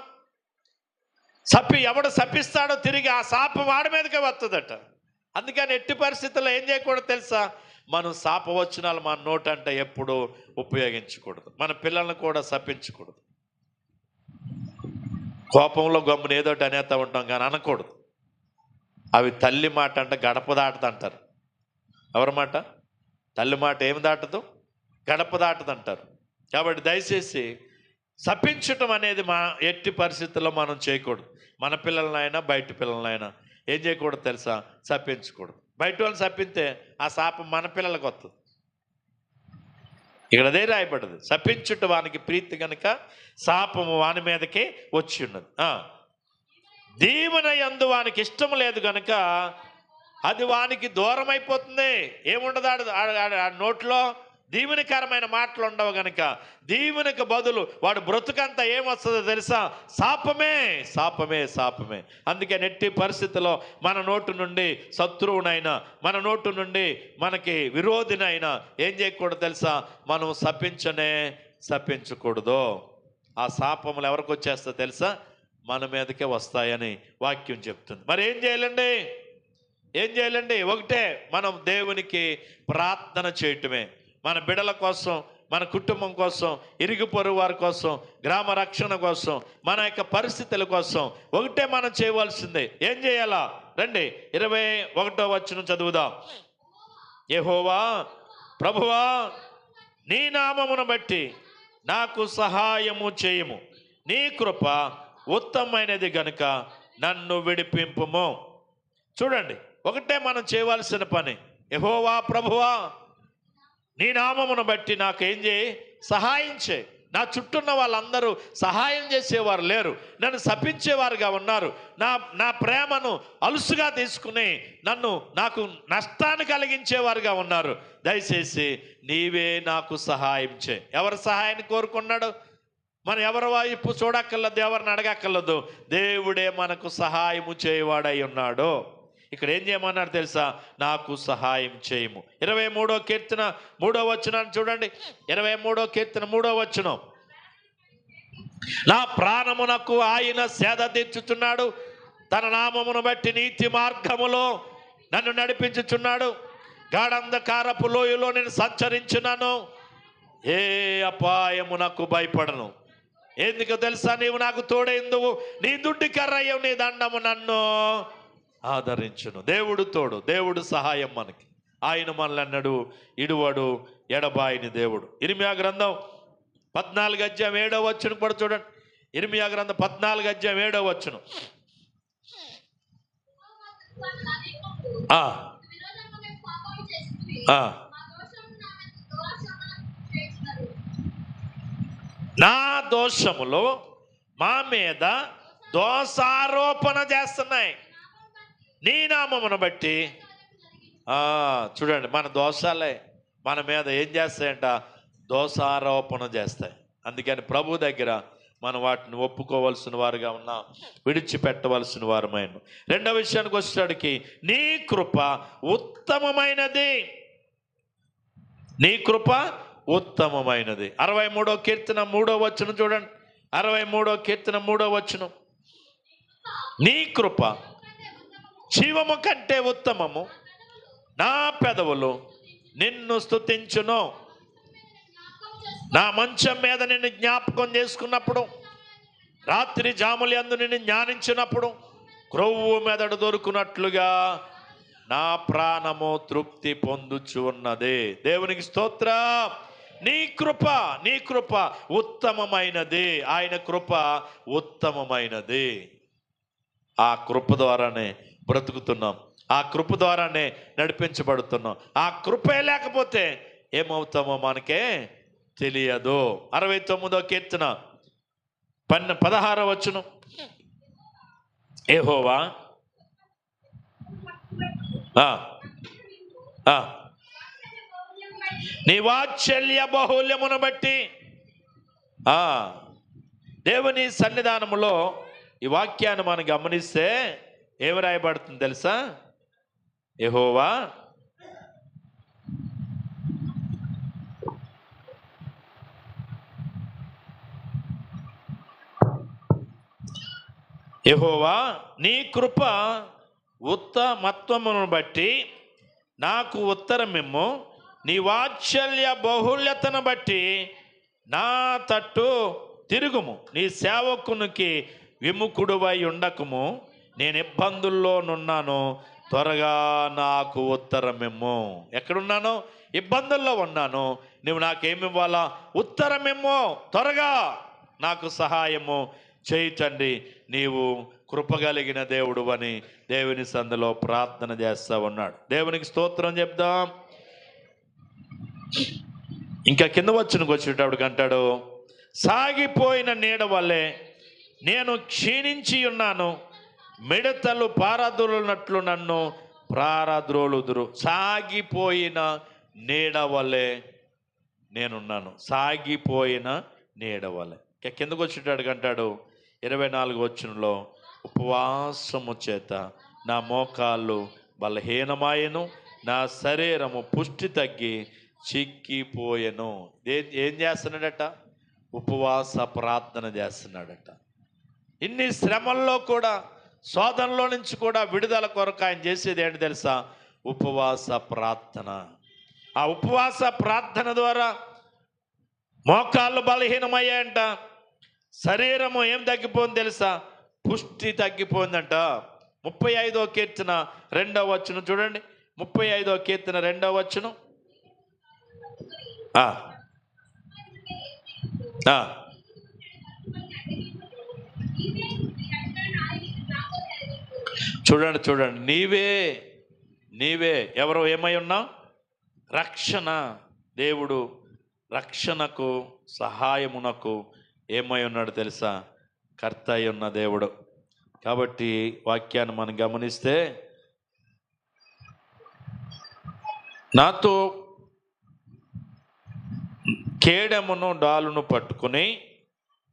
ఎవడు శపిస్తాడో తిరిగి ఆ శాపం వాడి మీదకే వస్తుందట. అందుకని ఎట్టి పరిస్థితుల్లో ఏం చేయకూడదు తెలుసా? మనం శాపవచనాలు మన నోటంట ఎప్పుడు ఉపయోగించకూడదు. మన పిల్లల్ని కూడా శపించకూడదు. కోపంలో గమ్మున ఏదోటి అనేస్తూ ఉంటాం కానీ అనకూడదు. అవి తల్లి మాట అంట గడప దాటదంటారు. ఎవరి మాట? తల్లి మాట ఏమి దాటదు? గడప దాటదంటారు. కాబట్టి దయచేసి శపించటం అనేది ఎట్టి పరిస్థితుల్లో మనం చేయకూడదు. మన పిల్లలనైనా బయట పిల్లలనైనా ఏం చేయకూడదు తెలుసా? శపించకూడదు. బయట వాళ్ళని శపిస్తే ఆ శాపం మన పిల్లలకు వస్తుంది. ఇక్కడ అదే రాయబడ్డది, శపించుట వానికి ప్రీతి కనుక శాపము వాని మీదకే వచ్చి ఉన్నది. దీవెన యందు వానికి ఇష్టం లేదు కనుక అది వానికి దూరం అయిపోతుంది. ఏముండదు ఆ నోట్లో దీవెనకరమైన మాటలు ఉండవు కనుక దీవెనకు బదులు వాడు బ్రతుకంతా ఏమొస్తుందో తెలుసా? శాపమే, శాపమే, శాపమే. అందుకే నెట్టి పరిస్థితిలో మన నోటు నుండి శత్రువునైనా, మన నోటు నుండి మనకి విరోధినైనా ఏం చేయకూడదు తెలుసా? మనం శపించకూడదు. ఆ శాపములు ఎవరికి వచ్చేస్తా తెలుసా? మన మీదకే వస్తాయని వాక్యం చెప్తుంది. మరి ఏం చేయాలండి? ఒకటే, మనం దేవునికి ప్రార్థన చేయటమే. మన బిడ్డల కోసం, మన కుటుంబం కోసం, ఇరుగు పొరుగు వారి కోసం, గ్రామ రక్షణ కోసం, మన యొక్క పరిస్థితుల కోసం ఒకటే మనం చేయవలసిందే. ఏం చేయాలా? రండి 21వ వచనం చదువుదాం. యెహోవా ప్రభువా, నీ నామమును బట్టి నాకు సహాయము చేయము, నీ కృప ఉత్తమమైనది గనుక నన్ను విడిపింపుము. చూడండి, ఒకటే మనం చేయవలసిన పని, యెహోవా ప్రభువా నీ నామమును బట్టి నాకేం చేయి, సహాయం చేయి. నా చుట్టూన్న వాళ్ళందరూ సహాయం చేసేవారు లేరు, నన్ను శపించేవారుగా ఉన్నారు. నా ప్రేమను అలుసుగా తీసుకుని నాకు నష్టాన్ని కలిగించేవారుగా ఉన్నారు. దయచేసి నీవే నాకు సహాయం చేయి. ఎవరు సహాయాన్ని కోరుకున్నాడు? మనం ఎవరి వైపు చూడక్కర్లేదు, ఎవరిని అడగక్కర్లేదు. దేవుడే మనకు సహాయము చేయవాడై ఉన్నాడు. ఇక్కడ ఏం చేయమన్నాడు తెలుసా? నాకు సహాయం చేయము. 23వ కీర్తన 3వ వచనాన్ని చూడండి. 23వ కీర్తన 3వ వచనం. నా ప్రాణమునకు ఆయన సేద తీర్చుచున్నాడు, తన నామమును బట్టి నీతి మార్గములో నన్ను నడిపించుచున్నాడు. గాఢంధకారపు లోయలో నేను సంచరించున్నాను, ఏ అపాయమునకు భయపడను. ఎందుకు తెలుసా? నీవు నాకు తోడైందువు, నీ దుడ్డి కర్రయ్యవు, నీ దండము నన్ను ఆదరించును. దేవుడు తోడు, దేవుడు సహాయం మనకి. ఆయన మనల్ని అన్నాడు ఇడువడు, ఎడబాయిని దేవుడు. ఇర్మియా గ్రంథం 14:7 కూడా చూడండి. ఇర్మియా గ్రంథం 14:7. నా దోషములు మా మీద దోషారోపణ చేస్తున్నాయి, నీ నామమును బట్టి. చూడండి, మన దోషాలే మన మీద ఏం చేస్తాయంట? దోషారోపణ చేస్తాయి. అందుకని ప్రభు దగ్గర మనం వాటిని ఒప్పుకోవలసిన వారుగా ఉన్నాం, విడిచిపెట్టవలసిన వారమైన. రెండవ విషయానికి వచ్చేటికి, నీ కృప ఉత్తమమైనది, నీ కృప ఉత్తమమైనది. 63వ కీర్తన 3వ వచనం చూడండి. 63వ కీర్తన 3వ వచనం. నీ కృప జీవము కంటే ఉత్తమము, నా పెదవులు నిన్ను స్తుతించును. నా మంచం మీద నిన్ను జ్ఞాపకం చేసుకున్నప్పుడు, రాత్రి జాములు యందు నిన్ను జ్ఞానించినప్పుడు, క్రొవ్వు మెదడు దొరుకున్నట్లుగా నా ప్రాణము తృప్తి పొందుచు ఉన్నది. దేవునికి స్తోత్రం. నీ కృప ఉత్తమమైనది. ఆయన కృప ఉత్తమమైనది. ఆ కృప ద్వారానే బ్రతుకుతున్నాం, ఆ కృప ద్వారానే నడిపించబడుతున్నాం. ఆ కృపే లేకపోతే ఏమవుతామో మనకే తెలియదు. 69వ కీర్తన 16వ వచనం. యెహోవా నీ వాత్సల్య బాహుల్యమును బట్టి. దేవుని సన్నిధానములో ఈ వాక్యాన్ని మనం గమనిస్తే ఏమి రాయబడుతుంది తెలుసా? యెహోవా నీ కృప ఉత్తమత్వమును బట్టి నాకు ఉత్తరమిమ్ము, నీ వాత్సల్య బహుళ్యతను బట్టి నా తట్టు తిరుగుము, నీ సేవకునికి విముఖుడువై ఉండకము. నేను ఇబ్బందుల్లోనున్నాను, త్వరగా నాకు ఉత్తరమిమ్ము. ఎక్కడున్నాను? ఇబ్బందుల్లో ఉన్నాను, నువ్వు నాకేమివ్వాలా? ఉత్తరమిమ్ము, త్వరగా నాకు సహాయము చేయి తండ్రి. నీవు కృపగలిగిన దేవుడు అని దేవుని సందులో ప్రార్థన చేస్తా ఉన్నాడు. దేవునికి స్తోత్రం చెప్దాం. ఇంకా కింద వచ్చేటప్పటికి అంటాడు, సాగిపోయిన నీడ వల్లే నేను క్షీణించి ఉన్నాను, మిడతలు పారద్రోలునట్లు నన్ను ప్రారద్రోలుదురు. సాగిపోయిన నీడ వల్లే నేనున్నాను, సాగిపోయిన నీడ వల్లే. ఇంకా కిందకు వచ్చేటప్పటికి అంటాడు 24వ వచనంలో, ఉపవాసము చేత నా మోకాళ్ళు బలహీనమాయను, నా శరీరము పుష్టి తగ్గి చిక్కిపోయెను. ఏం చేస్తున్నాడట? ఉపవాస ప్రార్థన చేస్తున్నాడట. ఇన్ని శ్రమల్లో కూడా, శోధనలో నుంచి కూడా విడుదల కొరకు ఆయన చేసేది ఏంటి తెలుసా? ఉపవాస ప్రార్థన. ఆ ఉపవాస ప్రార్థన ద్వారా మోకాళ్ళు బలహీనమయ్యాయంట, శరీరము ఏం తగ్గిపోయింది తెలుసా? పుష్టి తగ్గిపోయిందంట. 35వ కీర్తన 2వ వచనం చూడండి. 35వ కీర్తన 2వ వచనం. చూడండి చూడండి, నీవే నీవే ఎవరు ఏమై ఉన్నావు? రక్షణ. దేవుడు రక్షణకు సహాయమునకు ఏమై ఉన్నాడు తెలుసా? కర్త అయి ఉన్న దేవుడు. కాబట్టి వాక్యాన్ని మనం గమనిస్తే, నాతో కేడమును డాలును పట్టుకుని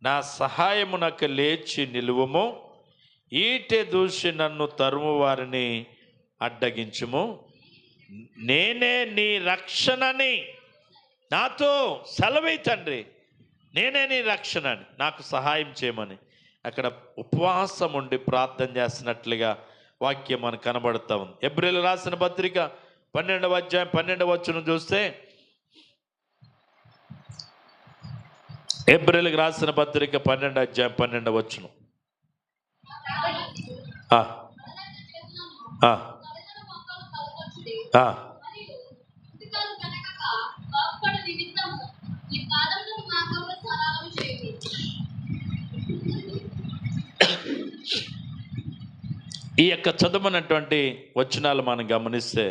నా సహాయమునకు లేచి నిలువము, ఈటె దూసి నన్ను తరుము వారిని అడ్డగించుము, నేనే నీ రక్షణని. నాతో సెలవై తండ్రి, నేనే నీ రక్షణని, నాకు సహాయం చేయమని అక్కడ ఉపవాసం ఉండి ప్రార్థన చేస్తున్నట్లుగా వాక్యం మనకు కనబడుతూ ఉంది. హెబ్రీయులకు రాసిన పత్రిక 12వ అధ్యాయం 12వ వచనం చూస్తే, హెబ్రీయులకు రాసిన పత్రిక 12వ అధ్యాయం 12వ వచనం. ఈ యొక్క చదువునటువంటి వచనాలు మనం గమనిస్తే,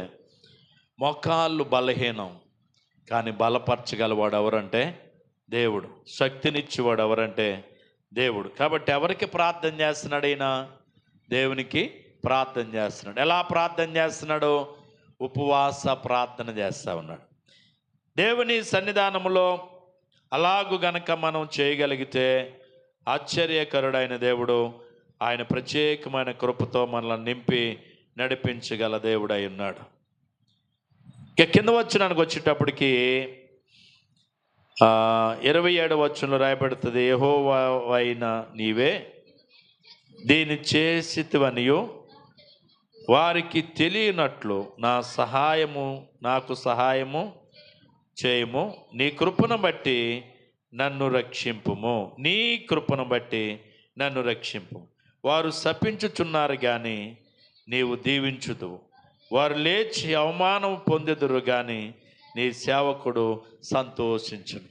మోకాళ్ళు బలహీనం కానీ బలపరచగలవాడు ఎవరంటే దేవుడు. శక్తినిచ్చేవాడు ఎవరంటే దేవుడు. కాబట్టి ఎవరికి ప్రార్థన చేస్తున్నాడు ఈయన? దేవునికి ప్రార్థన చేస్తున్నాడు. ఎలా ప్రార్థన చేస్తున్నాడు? ఉపవాస ప్రార్థన చేస్తూ ఉన్నాడు. దేవుని సన్నిధానంలో అలాగు గనక మనం చేయగలిగితే ఆశ్చర్యకరుడైన దేవుడు, ఆయన ప్రత్యేకమైన కృపతో మనల్ని నింపి నడిపించగల దేవుడై ఉన్నాడు. ఇక కింద వచనానికి వచ్చేటప్పటికి 27వ వచనంలో రాయబడుతుంది, యెహోవావైన నీవే దీన్ని చేసితివనియు వారికి తెలియనట్లు నాకు సహాయము చేయము, నీ కృపను బట్టి నన్ను రక్షింపుము, నీ కృపను బట్టి నన్ను రక్షింపు. వారు శపించుచున్నారు కానీ నీవు దీవించుదువు, వారు లేచి అవమానం పొందెదురు కానీ నీ సేవకుడు సంతోషించును.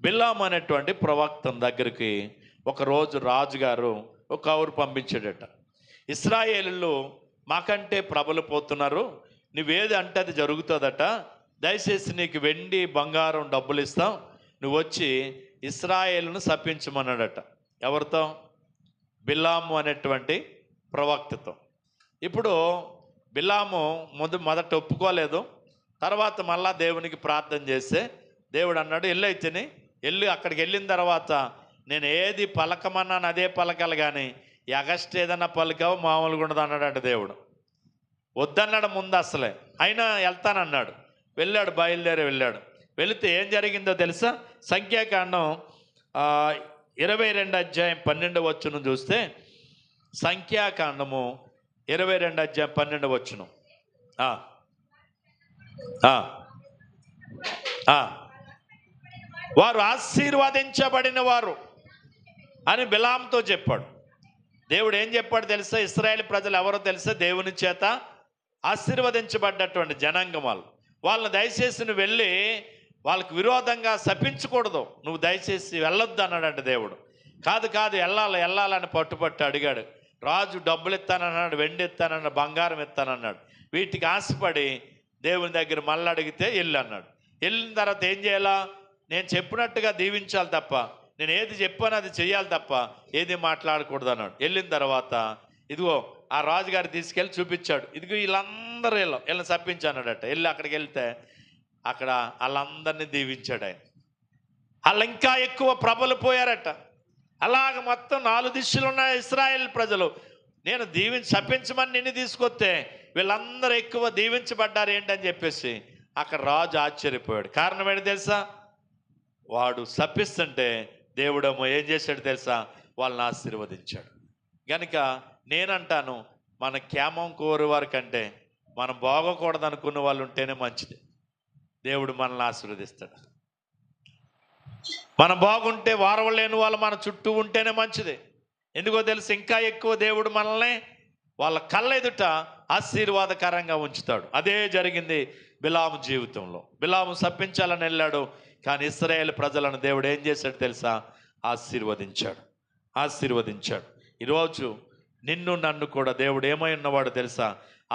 బిలాము అనేటువంటి ప్రవక్త దగ్గరికి ఒకరోజు రాజుగారు ఒక కౌరు పంపించాడట. ఇశ్రాయేలులు మాకంటే ప్రబలిపోతున్నారు, నువ్వేది అంటే అది జరుగుతుందట, దయచేసి నీకు వెండి బంగారం డబ్బులు ఇస్తాం, నువ్వు వచ్చి ఇశ్రాయేలును శపించమన్నాడట. ఎవరితో? బిలాము అనేటువంటి ప్రవక్తతో. ఇప్పుడు బిలాము మొదట ఒప్పుకోలేదు. తర్వాత మళ్ళా దేవునికి ప్రార్థన చేస్తే దేవుడు అన్నాడు, వెళ్ళి అక్కడికి వెళ్ళిన తర్వాత నేను ఏది పలకమన్నాను అదే పలకాలి, కానీ ఈ అగస్ట్ ఏదన్నా పలికావు మామూలుగా ఉండదు అన్నాడు దేవుడు. వద్దన్నాడు ముందు అసలే, అయినా వెళ్తానన్నాడు. వెళ్ళాడు, బయలుదేరి వెళ్ళాడు. వెళితే ఏం జరిగిందో తెలుసా? సంఖ్యాకాండం 22వ అధ్యాయం 12వ వచనం చూస్తే, సంఖ్యాకాండము 22వ అధ్యాయం 12వ వచనం. వారు ఆశీర్వదించబడిన వారు అని బిలాముతో చెప్పాడు. దేవుడు ఏం చెప్పాడు తెలుసా? ఇశ్రాయేల్ ప్రజలు ఎవరో తెలుసా? దేవుని చేత ఆశీర్వదించబడ్డటువంటి జనాంగం వాళ్ళు. వాళ్ళని దయచేసి నువ్వు వెళ్ళి వాళ్ళకి విరోధంగా శపించకూడదు, నువ్వు దయచేసి వెళ్ళొద్దు అన్నాడంట దేవుడు. కాదు వెళ్ళాలని పట్టుపట్టు అడిగాడు. రాజు డబ్బులు ఇస్తానన్నాడు, వెండి ఇస్తానన్నాడు, బంగారం ఇస్తానన్నాడు. వీటికి ఆశపడి దేవుని దగ్గర మళ్ళీ అడిగితే వెళ్ళు అన్నాడు. వెళ్ళిన తర్వాత ఏం చేయాలా? నేను చెప్పినట్టుగా దీవించాలి తప్ప, నేను ఏది చెప్పానో అది చెయ్యాలి తప్ప ఏది మాట్లాడకూడదు అన్నాడు. వెళ్ళిన తర్వాత ఇదిగో ఆ రాజుగారు తీసుకెళ్ళి చూపించాడు, ఇదిగో వీళ్ళందరూ వీళ్ళని శపించాడట. వెళ్ళి అక్కడికి వెళ్తే అక్కడ వాళ్ళందరినీ దీవించాడు ఆయన. వాళ్ళు ఇంకా ఎక్కువ ప్రబలిపోయారట. అలాగ మొత్తం 4 దిశలు ఉన్న ఇశ్రాయేల్ ప్రజలు నేను శపించమని నిన్ను తీసుకొస్తే వీళ్ళందరూ ఎక్కువ దీవించబడ్డారు ఏంటని చెప్పేసి అక్కడ రాజు ఆశ్చర్యపోయాడు. కారణం ఏంటి తెలుసా? వాడు శపిస్తుంటే దేవుడేమో ఏం చేశాడు తెలుసా? వాళ్ళని ఆశీర్వదించాడు. కనుక నేనంటాను, మన క్షేమం కోరు వారి కంటే మనం బాగోకూడదు అనుకున్న వాళ్ళు ఉంటేనే మంచిది. దేవుడు మనల్ని ఆశీర్వదిస్తాడు. మనం బాగుంటే వారవలేని వాళ్ళు మన చుట్టూ ఉంటేనే మంచిది. ఎందుకో తెలుసు? ఇంకా ఎక్కువ దేవుడు మనల్ని వాళ్ళ కళ్ళ ఎదుట ఆశీర్వాదకరంగా ఉంచుతాడు. అదే జరిగింది బిలాము జీవితంలో. బిలాము శపించాలని వెళ్ళాడు, కానీ ఇశ్రాయేలు ప్రజలను దేవుడు ఏం చేశాడు తెలుసా? ఆశీర్వదించాడు. ఈరోజు నిన్ను నన్ను కూడా దేవుడు ఏమై ఉన్నవాడు తెలుసా?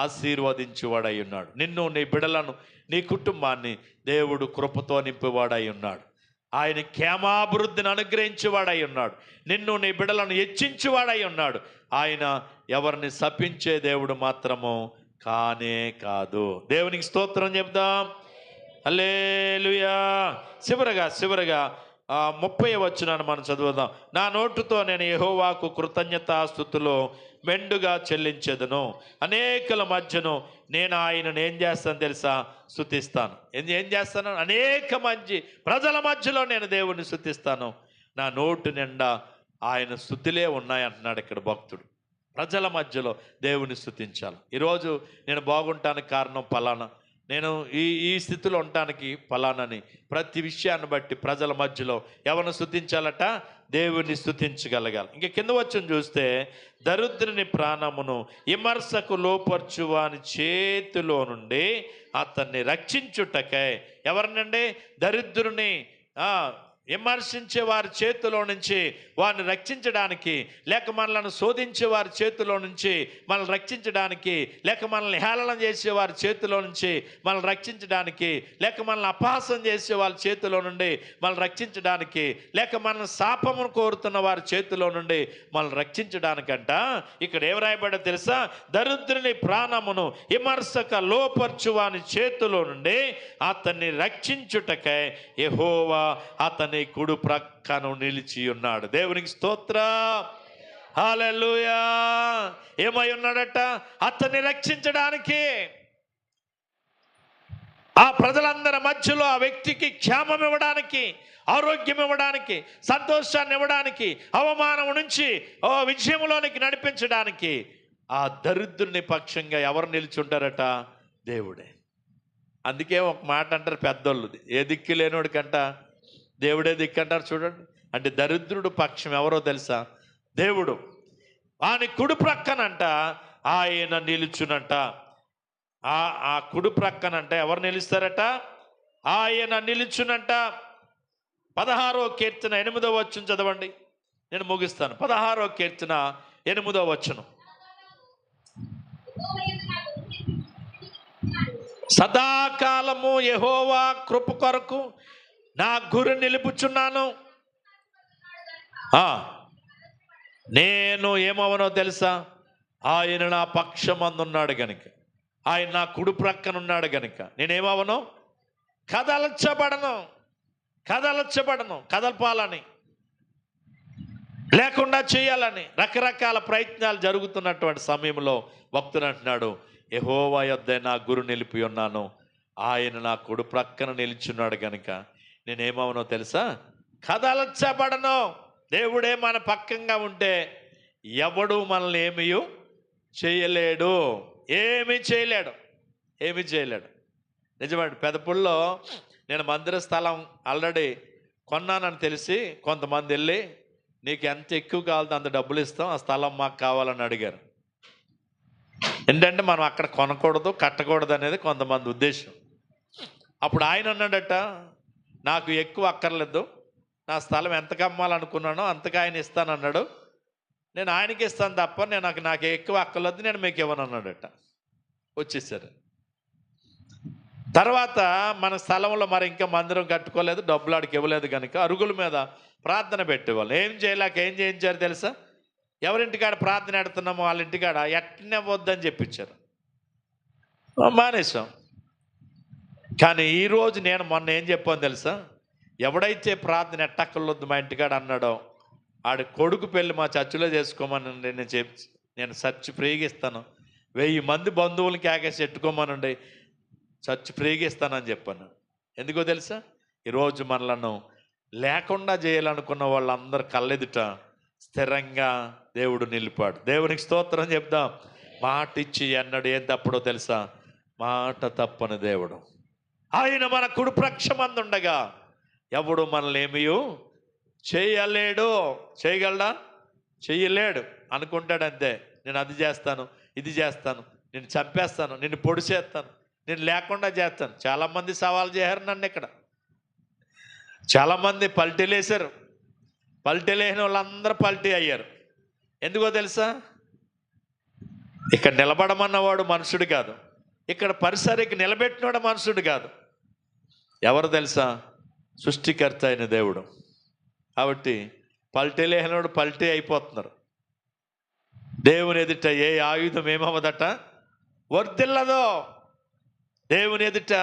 ఆశీర్వదించువాడై ఉన్నాడు. నిన్ను, నీ బిడ్డలను, నీ కుటుంబాన్ని దేవుడు కృపతో నింపేవాడై ఉన్నాడు. ఆయన క్షేమాభివృద్ధిని అనుగ్రహించేవాడై ఉన్నాడు. నిన్ను, నీ బిడ్డలను హెచ్చించేవాడై ఉన్నాడు. ఆయన ఎవరిని శపించే దేవుడు మాత్రము కానే కాదు. దేవునికి స్తోత్రం చెప్దాం. హల్లెలూయా. చివరగా 30వ వచనాన్ని మనం చదువుదాం. నా నోటుతో నేను యెహోవాకు కృతజ్ఞతాస్తుతులు మెండుగా చెల్లించెదను. అనేకుల మధ్యను నేను ఆయనను ఏం చేస్తాను తెలుసా? స్తుతిస్తాను. ఏం చేస్తాను? అనేక మంది ప్రజల మధ్యలో నేను దేవుణ్ణి స్తుతిస్తాను. నా నోటు నిండా ఆయన స్తుతులే ఉన్నాయంటున్నాడు ఇక్కడ భక్తుడు. ప్రజల మధ్యలో దేవుని స్తుతించాలి. ఈరోజు నేను బాగుంటానికి కారణం ఫలానా, నేను ఈ స్థితిలో ఉండటానికి ఫలానని ప్రతి విషయాన్ని బట్టి ప్రజల మధ్యలో ఎవరిని స్తుతించాలట? దేవుని స్తుతించగలగాలి. ఇంక కింద వచ్చి చూస్తే, దరిద్రుని ప్రాణమును విమర్శకు లోపర్చువాని చేతిలో నుండి అతన్ని రక్షించుటకై. ఎవరినండి? దరిద్రుని విమర్శించే వారి చేతిలో నుంచి వారిని రక్షించడానికి, లేక మనల్ని శోధించే వారి చేతిలో నుంచి మనల్ని రక్షించడానికి, లేక మనల్ని హేళన చేసే వారి చేతిలో నుంచి మనల్ని రక్షించడానికి, లేక మనల్ని అపహాసం చేసే వారి చేతిలో నుండి మనల్ని రక్షించడానికి, లేక మనల్ని శాపమును కోరుతున్న వారి చేతిలో నుండి మనల్ని రక్షించడానికంట ఇక్కడ ఏం రాయబడ్డా తెలుసా? దరిద్రుని ప్రాణమును విమర్శక లోపర్చువాని చేతిలో నుండి అతన్ని రక్షించుటకై యెహోవా అతని కుడి ప్రక్కను నిలిచి ఉన్నాడు. దేవునికి స్తోత్రం. హల్లెలూయా. ఏమై ఉన్నాడట? అతన్ని రక్షించడానికి, ఆ ప్రజలందరి మధ్యలో ఆ వ్యక్తికి క్షేమం ఇవ్వడానికి, ఆరోగ్యం ఇవ్వడానికి, సంతోషాన్ని ఇవ్వడానికి, అవమానం నుంచి విజయంలోనికి నడిపించడానికి ఆ దరిద్రుని పక్షంగా ఎవరు నిలిచుంటారట? దేవుడే. అందుకే ఒక మాట అంటారు పెద్దోళ్ళు, ఏ దిక్కు లేనోడికంట దేవుడే దిక్కు అంటారు. చూడండి, అంటే దరిద్రుడు పక్షం ఎవరో తెలుసా? దేవుడు. వాని కుడి ప్రక్కనంట ఆయన నిలుచునంట. ఆ కుడి ప్రక్కనంట ఎవరు నిలుస్తారట? ఆయన నిలుచునంట. 16వ కీర్తన 8వ వచనం చదవండి, నేను ముగిస్తాను. 16వ కీర్తన 8వ వచనం. సదాకాలము యెహోవా కృప కొరకు నా గురి నిలుపుచున్నాను. నేను ఏమవనో తెలుసా? ఆయన నా పక్షమందున్నాడు గనుక, ఆయన నా కుడి ప్రక్కనున్నాడు గనుక నేనేమవను? కదల్చబడను. కదల్పాలని, లేకుండా చేయాలని రకరకాల ప్రయత్నాలు జరుగుతున్నటువంటి సమయంలో భక్తుడు అంటున్నాడు, యెహోవా యొద్ద నా గురి నిలిపి ఉన్నాను, ఆయన నా కుడి ప్రక్కన నిలిచున్నాడు గనుక నేనేమవనో తెలుసా? కదల్చబడను. దేవుడే మన పక్కంగా ఉంటే ఎవడు మనల్ని ఏమీ చేయలేడు. ఏమీ చేయలేడు. నిజమండి. పెదపుల్లో నేను మందిర స్థలం ఆల్రెడీ కొన్నానని తెలిసి కొంతమంది వెళ్ళి, నీకు ఎంత ఎక్కువ కావాలో అంత డబ్బులు ఇస్తాం, ఆ స్థలం మాకు కావాలని అడిగారు. ఏంటంటే మనం అక్కడ కొనకూడదు, కట్టకూడదు అనేది కొంతమంది ఉద్దేశం. అప్పుడు ఆయన అన్నాడట, నాకు ఎక్కువ అక్కర్లేదు, నా స్థలం ఎంతకు అమ్మాలనుకున్నానో అంతకు ఆయన ఇస్తానన్నాడు, నేను ఆయనకి ఇస్తాను తప్ప నాకు ఎక్కువ అక్కర్లేదు, నేను మీకు ఇవ్వను అన్నాడట. వచ్చేసారు. తర్వాత మన స్థలంలో మరి ఇంకా మందిరం కట్టుకోలేదు, డబ్బులు ఆడికి ఇవ్వలేదు కనుక అరుగుల మీద ప్రార్థన పెట్టేవాళ్ళు. ఏం చేయించారు తెలుసా? ఎవరింటికాడ ప్రార్థన ఎడుతున్నామో వాళ్ళ ఇంటికాడ ఎట్టనే వద్దని చెప్పించారు. మానేశాం. కానీ ఈరోజు నేను మొన్న ఏం చెప్పాను తెలుసా? ఎవడైతే ప్రార్థన ఎట్టక్కర్లొద్దు మా ఇంటికాడ అన్నాడో ఆడి కొడుకు పెళ్ళి మా చర్చిలో చేసుకోమనండి, నేను చర్చి ఫ్రీగా ఇస్తాను, 1000 మంది బంధువులకి ఆకేసి ఎట్టుకోమనండి, చర్చి ఫ్రీగా ఇస్తానని చెప్పాను. ఎందుకో తెలుసా? ఈరోజు మనలను లేకుండా చేయాలనుకున్న వాళ్ళందరూ కళ్ళెదుట స్థిరంగా దేవుడు నిలిపాడు. దేవునికి స్తోత్రం చెప్దాం. మాట ఇచ్చి ఎన్నడు ఏం తప్పడో తెలుసా? మాట తప్పని దేవుడు. ఆయన మన కుడి ప్రక్షమందుండగా ఎవడు మనల్ని ఏమీ చేయలేడు. చేయగలడా? చేయలేడు. అనుకుంటాడంతే, నేను అది చేస్తాను, ఇది చేస్తాను, నేను చంపేస్తాను, నిన్ను పొడి చేస్తాను, నేను లేకుండా చేస్తాను. చాలామంది సవాల్ చేశారు నన్ను. ఇక్కడ చాలామంది పల్టీలు వేశారు. పల్టీలు వేసిన వాళ్ళందరూ పల్టీ అయ్యారు. ఎందుకో తెలుసా? ఇక్కడ నిలబడమన్నవాడు మనుషుడు కాదు, ఇక్కడ పరిసరికి నిలబెట్టినవాడు మనుషుడు కాదు. ఎవరు తెలుసా? సృష్టికర్త అయిన దేవుడు. కాబట్టి పల్టీ లేనివాడు పల్టీ అయిపోతున్నారు. దేవుని ఎదుట ఏ ఆయుధం ఏమవ్వదట, వర్ధిల్లదో. దేవుని ఎదుట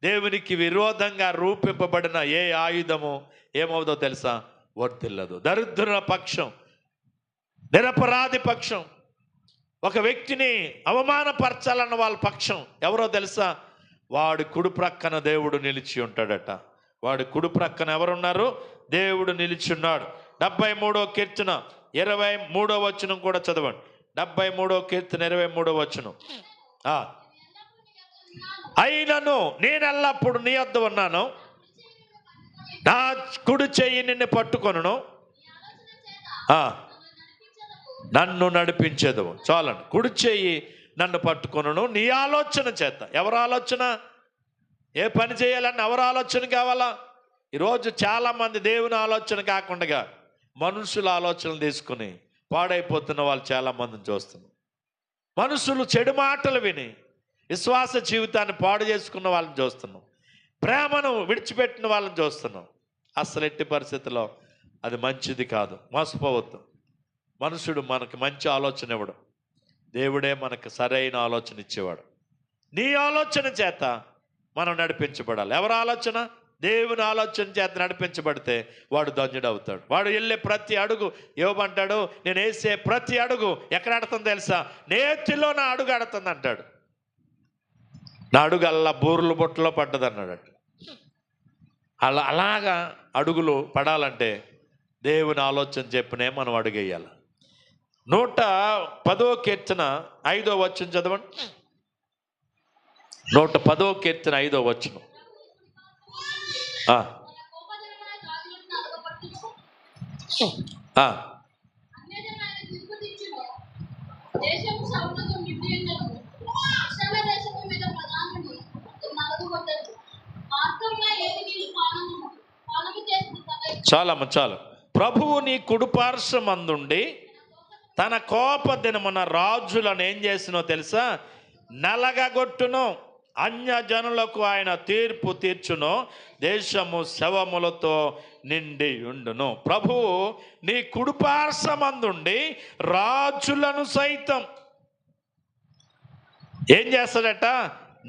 దేవునికి విరోధంగా రూపింపబడిన ఏ ఆయుధము ఏమవుదో తెలుసా? వర్ధిల్లదు. దరిద్రుల పక్షం, నిరపరాధి పక్షం, ఒక వ్యక్తిని అవమానపరచాలన్న వాళ్ళ పక్షం ఎవరో తెలుసా? వాడి కుడి ప్రక్కన దేవుడు నిలిచి ఉంటాడట. వాడి కుడి ప్రక్కన ఎవరున్నారు? దేవుడు నిలిచి ఉన్నాడు. 73వ కీర్తన 23వ వచనం కూడా చదవండి. 73వ కీర్తన 23వ వచనం. అయినను నేను ఎల్లప్పుడు నీ వద్ద ఉన్నాను, నా కుడి చెయ్యి నిన్ను పట్టుకొనును, నన్ను నడిపించేదవు. చాలండి. కుడి చెయ్యి నన్ను పట్టుకొనును నీ ఆలోచన చేత. ఎవరు ఆలోచన? ఏ పని చేయాలని ఎవరు ఆలోచన కావాలా? ఈరోజు చాలామంది దేవుని ఆలోచన కాకుండా మనుషుల ఆలోచనలు తీసుకుని పాడైపోతున్న వాళ్ళు చాలామందిని చూస్తున్నాం. మనుషులు చెడు మాటలు విని విశ్వాస జీవితాన్ని పాడు చేసుకున్న వాళ్ళని చూస్తున్నాం. ప్రేమను విడిచిపెట్టిన వాళ్ళని చూస్తున్నాం. అసలు ఎట్టి పరిస్థితుల్లో అది మంచిది కాదు. మోసపోవద్దు. మనుషుడు మనకు మంచి ఆలోచన ఇవ్వడం, దేవుడే మనకు సరైన ఆలోచన ఇచ్చేవాడు. నీ ఆలోచన చేత మనం నడిపించబడాలి. ఎవరి ఆలోచన? దేవుని ఆలోచన చేత నడిపించబడితే వాడు ధన్యుడు అవుతాడు. వాడు వెళ్ళే ప్రతి అడుగు, ఏమంటాడు? నేను వేసే ప్రతి అడుగు ఎక్కడ ఆడుతుందో తెలుసా? నేతిలో నా అడుగు ఆడుతుంది అంటాడు. నా అడుగు అలా బూర్లు బొట్టలో పడ్డది అన్నాడు. అలాగా అడుగులు పడాలంటే దేవుని ఆలోచన చెప్పినే మనం అడుగేయాలి. 110వ కీర్తన 5వ వచనం చదవండి. 110వ కీర్తన 5వ వచనం. చాలమ్మ చాలు. ప్రభువు నీ కుడిపార్శ్వమందుండి తన కోప దినమున రాజులను ఏం చేసినో తెలుసా? నలగగొట్టును. అన్యజనులకు ఆయన తీర్పు తీర్చును. దేశము శవములతో నిండి ఉండును. ప్రభువు నీ కుడిపార్శ్వమందుండి రాజులను సైతం ఏం చేస్తాడట?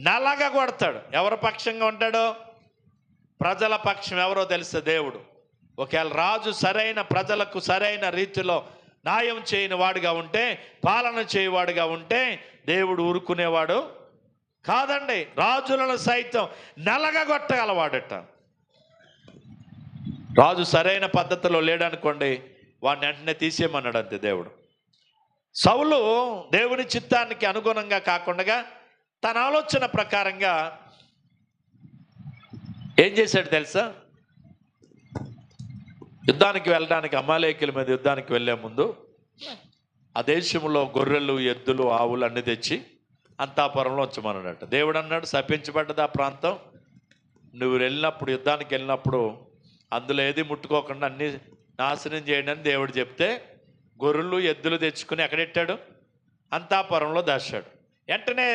నలగగొడతాడు. ఎవరి పక్షంగా ఉంటాడో? ప్రజల పక్షం ఎవరో తెలిస్తే దేవుడు. ఒకవేళ రాజు సరైన ప్రజలకు సరైన రీతిలో న్యాయం చేయని వాడుగా ఉంటే, పాలన చేయవాడుగా ఉంటే దేవుడు ఊరుకునేవాడు కాదండి. రాజులను సైతం నలగగొట్టగలవాడట. రాజు సరైన పద్ధతిలో లేడనుకోండి, వాడిని వెంటనే తీసేయమన్నాడు అంతే దేవుడు. సౌలు దేవుని చిత్తానికి అనుగుణంగా కాకుండా తన ఆలోచన ప్రకారంగా ఏం చేశాడు తెలుసా? యుద్ధానికి వెళ్ళడానికి, అమాలేకుల మీద యుద్ధానికి వెళ్ళే ముందు ఆ దేశంలో గొర్రెలు, ఎద్దులు, ఆవులు అన్నీ తెచ్చి అంతాపురంలో ఉంచమన్నాడట. దేవుడు అన్నాడు, శపించబడ్డది ఆ ప్రాంతం, నువ్వు వెళ్ళినప్పుడు, యుద్ధానికి వెళ్ళినప్పుడు అందులో ఏది ముట్టుకోకుండా అన్నీ నాశనం చేయండి అని దేవుడు చెప్తే గొర్రెలు, ఎద్దులు తెచ్చుకుని ఎక్కడెట్టాడు? అంతాపురంలో దాచాడు. వెంటనే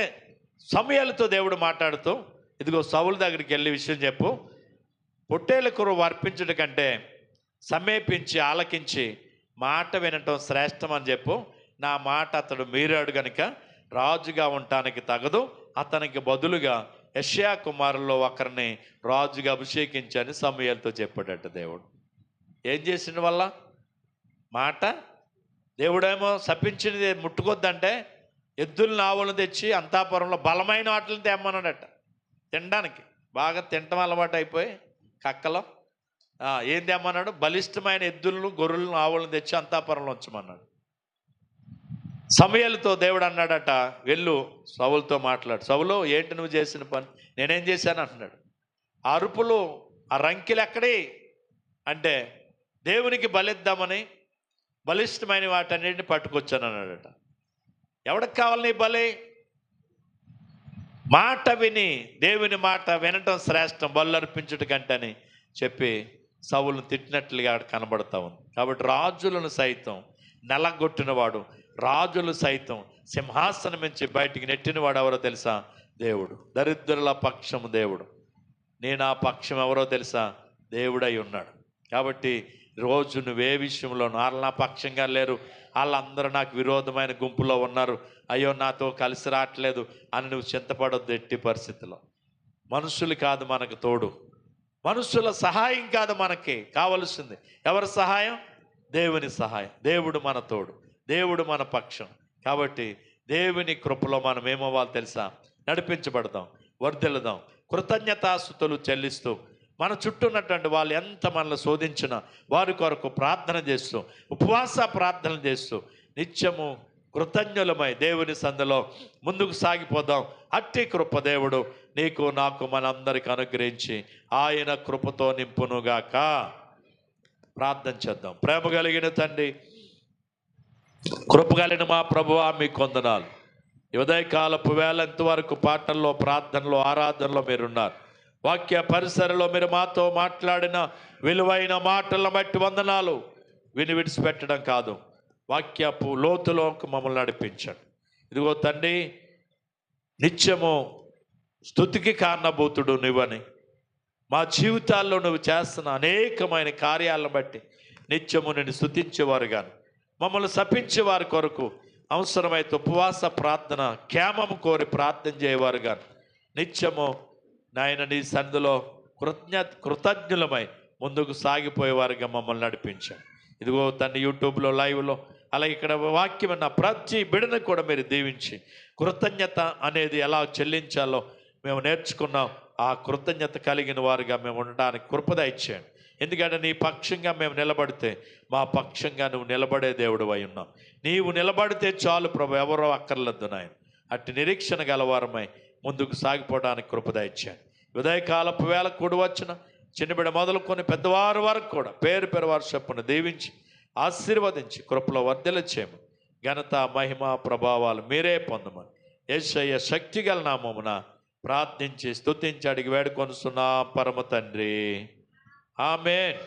సమూయేలుతో దేవుడు మాట్లాడుతూ, ఇదిగో సౌలు దగ్గరికి వెళ్ళి విషయం చెప్పు, పొట్టేల కూర అర్పించడం కంటే సమీపించి ఆలకించి మాట వినటం శ్రేష్టం అని చెప్పు. నా మాట అతడు మీరాడు గనుక రాజుగా ఉండటానికి తగదు, అతనికి బదులుగా యెషయా కుమారుల్లో ఒకరిని రాజుగా అభిషేకించని సమూయేలుతో చెప్పాడట దేవుడు. ఏం చేసిన వల్ల మాట? దేవుడేమో శపించినది ముట్టుకొద్దంటే ఎద్దులను, ఆవులను తెచ్చి అంతాపురంలో బలమైన వాటిని తెమ్మన్నాడట. తినడానికి బాగా తినటం అలవాటు అయిపోయి కక్కలో ఏం తెమ్మన్నాడు? బలిష్టమైన ఎద్దులను, గొర్రెలను, ఆవులను తెచ్చి అంతాపురంలో ఉంచమన్నాడు. సమూయేలుతో దేవుడు అన్నాడట, వెళ్ళు సౌలుతో మాట్లాడు. సౌలు, ఏంటి నువ్వు చేసిన పని? నేనేం చేశాను అంటున్నాడు. ఆ అరుపులు, ఆ రంకెలు ఎక్కడి అంటే దేవునికి బలిద్దామని బలిష్టమైన వాటన్నిటిని పట్టుకొచ్చాను అన్నాడట. ఎవరికి కావాలి నీ బలి? మాట విని, దేవుని మాట వినటం శ్రేష్టం బలు అర్పించుట కంటని చెప్పి సౌలును తిట్టినట్లుగా కనబడతా ఉంది. కాబట్టి రాజులను సైతం నలగొట్టినవాడు, రాజులు సైతం సింహాసనం నుంచి బయటికి నెట్టిన వాడు ఎవరో తెలుసా? దేవుడు. దరిద్రుల పక్షము దేవుడు. నేను ఆ పక్షం ఎవరో తెలుసా? దేవుడై ఉన్నాడు. కాబట్టి రోజు నువ్వే విషయంలోనూ వాళ్ళు నా పక్షంగా లేరు, వాళ్ళందరూ నాకు విరోధమైన గుంపులో ఉన్నారు, అయ్యో నాతో కలిసి రావట్లేదు అని నువ్వు చింతపడొద్దు. ఎట్టి పరిస్థితిలో మనుషులు కాదు మనకు తోడు, మనుషుల సహాయం కాదు మనకి కావలసింది. ఎవరి సహాయం? దేవుని సహాయం. దేవుడు మన తోడు, దేవుడు మన పక్షం. కాబట్టి దేవుని కృపలో మనం ఏమవ్వాలి తెలుసా? నడిపించబడదాం, వర్ధిల్లుదాం, కృతజ్ఞతాస్తుతులు చెల్లిస్తూ మన చుట్టూ ఉన్నటువంటి వాళ్ళు ఎంత మనల్ని శోధించినా వారి కొరకు ప్రార్థన చేస్తూ, ఉపవాస ప్రార్థన చేస్తూ నిత్యము కృతజ్ఞులమై దేవుని సందులో ముందుకు సాగిపోదాం. అట్టి కృప దేవుడు నీకు నాకు మనందరికి అనుగ్రహించి ఆయన కృపతో నింపునుగాక. ప్రార్థన చేద్దాం. ప్రేమ కలిగిన తండ్రి, కృప కలిగిన మా ప్రభువా, మీకు వందనాలు. ఉదయకాలపు వేళ ఇంతవరకు పాటల్లో, ప్రార్థనలో, ఆరాధనలో మీరున్నారు. వాక్య పరిసరలో మీరు మాతో మాట్లాడిన విలువైన మాటలను బట్టి వందనాలు. విడిచిపెట్టడం కాదు, వాక్యపు లోతులోకి మమ్మల్ని నడిపించండి. ఇదిగో తండ్రి, నిత్యము స్తుతికి కారణభూతుడు నువ్వని, మా జీవితాల్లో నువ్వు చేస్తున్న అనేకమైన కార్యాలను బట్టి నిత్యము నేను స్తుతించేవారు కానీ, మమ్మల్ని శపించేవారి కొరకు అవసరమైతే ఉపవాస ప్రార్థన క్షేమము కోరి ప్రార్థన చేయవారు కానీ, నిత్యము నాయన నీ సన్నిధిలో కృతజ్ఞులమై ముందుకు సాగిపోయేవారుగా మమ్మల్ని నడిపించాం. ఇదిగో తన యూట్యూబ్లో, లైవ్లో, అలాగే ఇక్కడ వాక్యం అన్న ప్రతి బిడను కూడా మీరు దీవించి కృతజ్ఞత అనేది ఎలా చెల్లించాలో మేము నేర్చుకున్నాం. ఆ కృతజ్ఞత కలిగిన వారుగా మేము ఉండడానికి కృపద ఇచ్చేయండి. ఎందుకంటే నీ పక్షంగా మేము నిలబడితే మా పక్షంగా నువ్వు నిలబడే దేవుడు అయి ఉన్నావు. నీవు నిలబడితే చాలు ప్రభు, ఎవరో అక్కర్లేదు నాయన. అట్టి నిరీక్షణ గలవారమై ముందుకు సాగిపోవడానికి కృపద ఇచ్చాను. ఉదయకాలపు వేళ కూడి వచ్చిన చిన్నబిడ మొదలుకొని పెద్దవారి వరకు కూడా పేరు వారి చొప్పున దీవించి ఆశీర్వదించి కృపలో వర్ధల చేయము. ఘనత, మహిమ, ప్రభావాలు మీరే పొందమని యేసయ్య శక్తిగల నామమున ప్రార్థించి స్తుతించి అడిగి వేడుకొనుచున్నాం పరమ తండ్రి. ఆమేన్.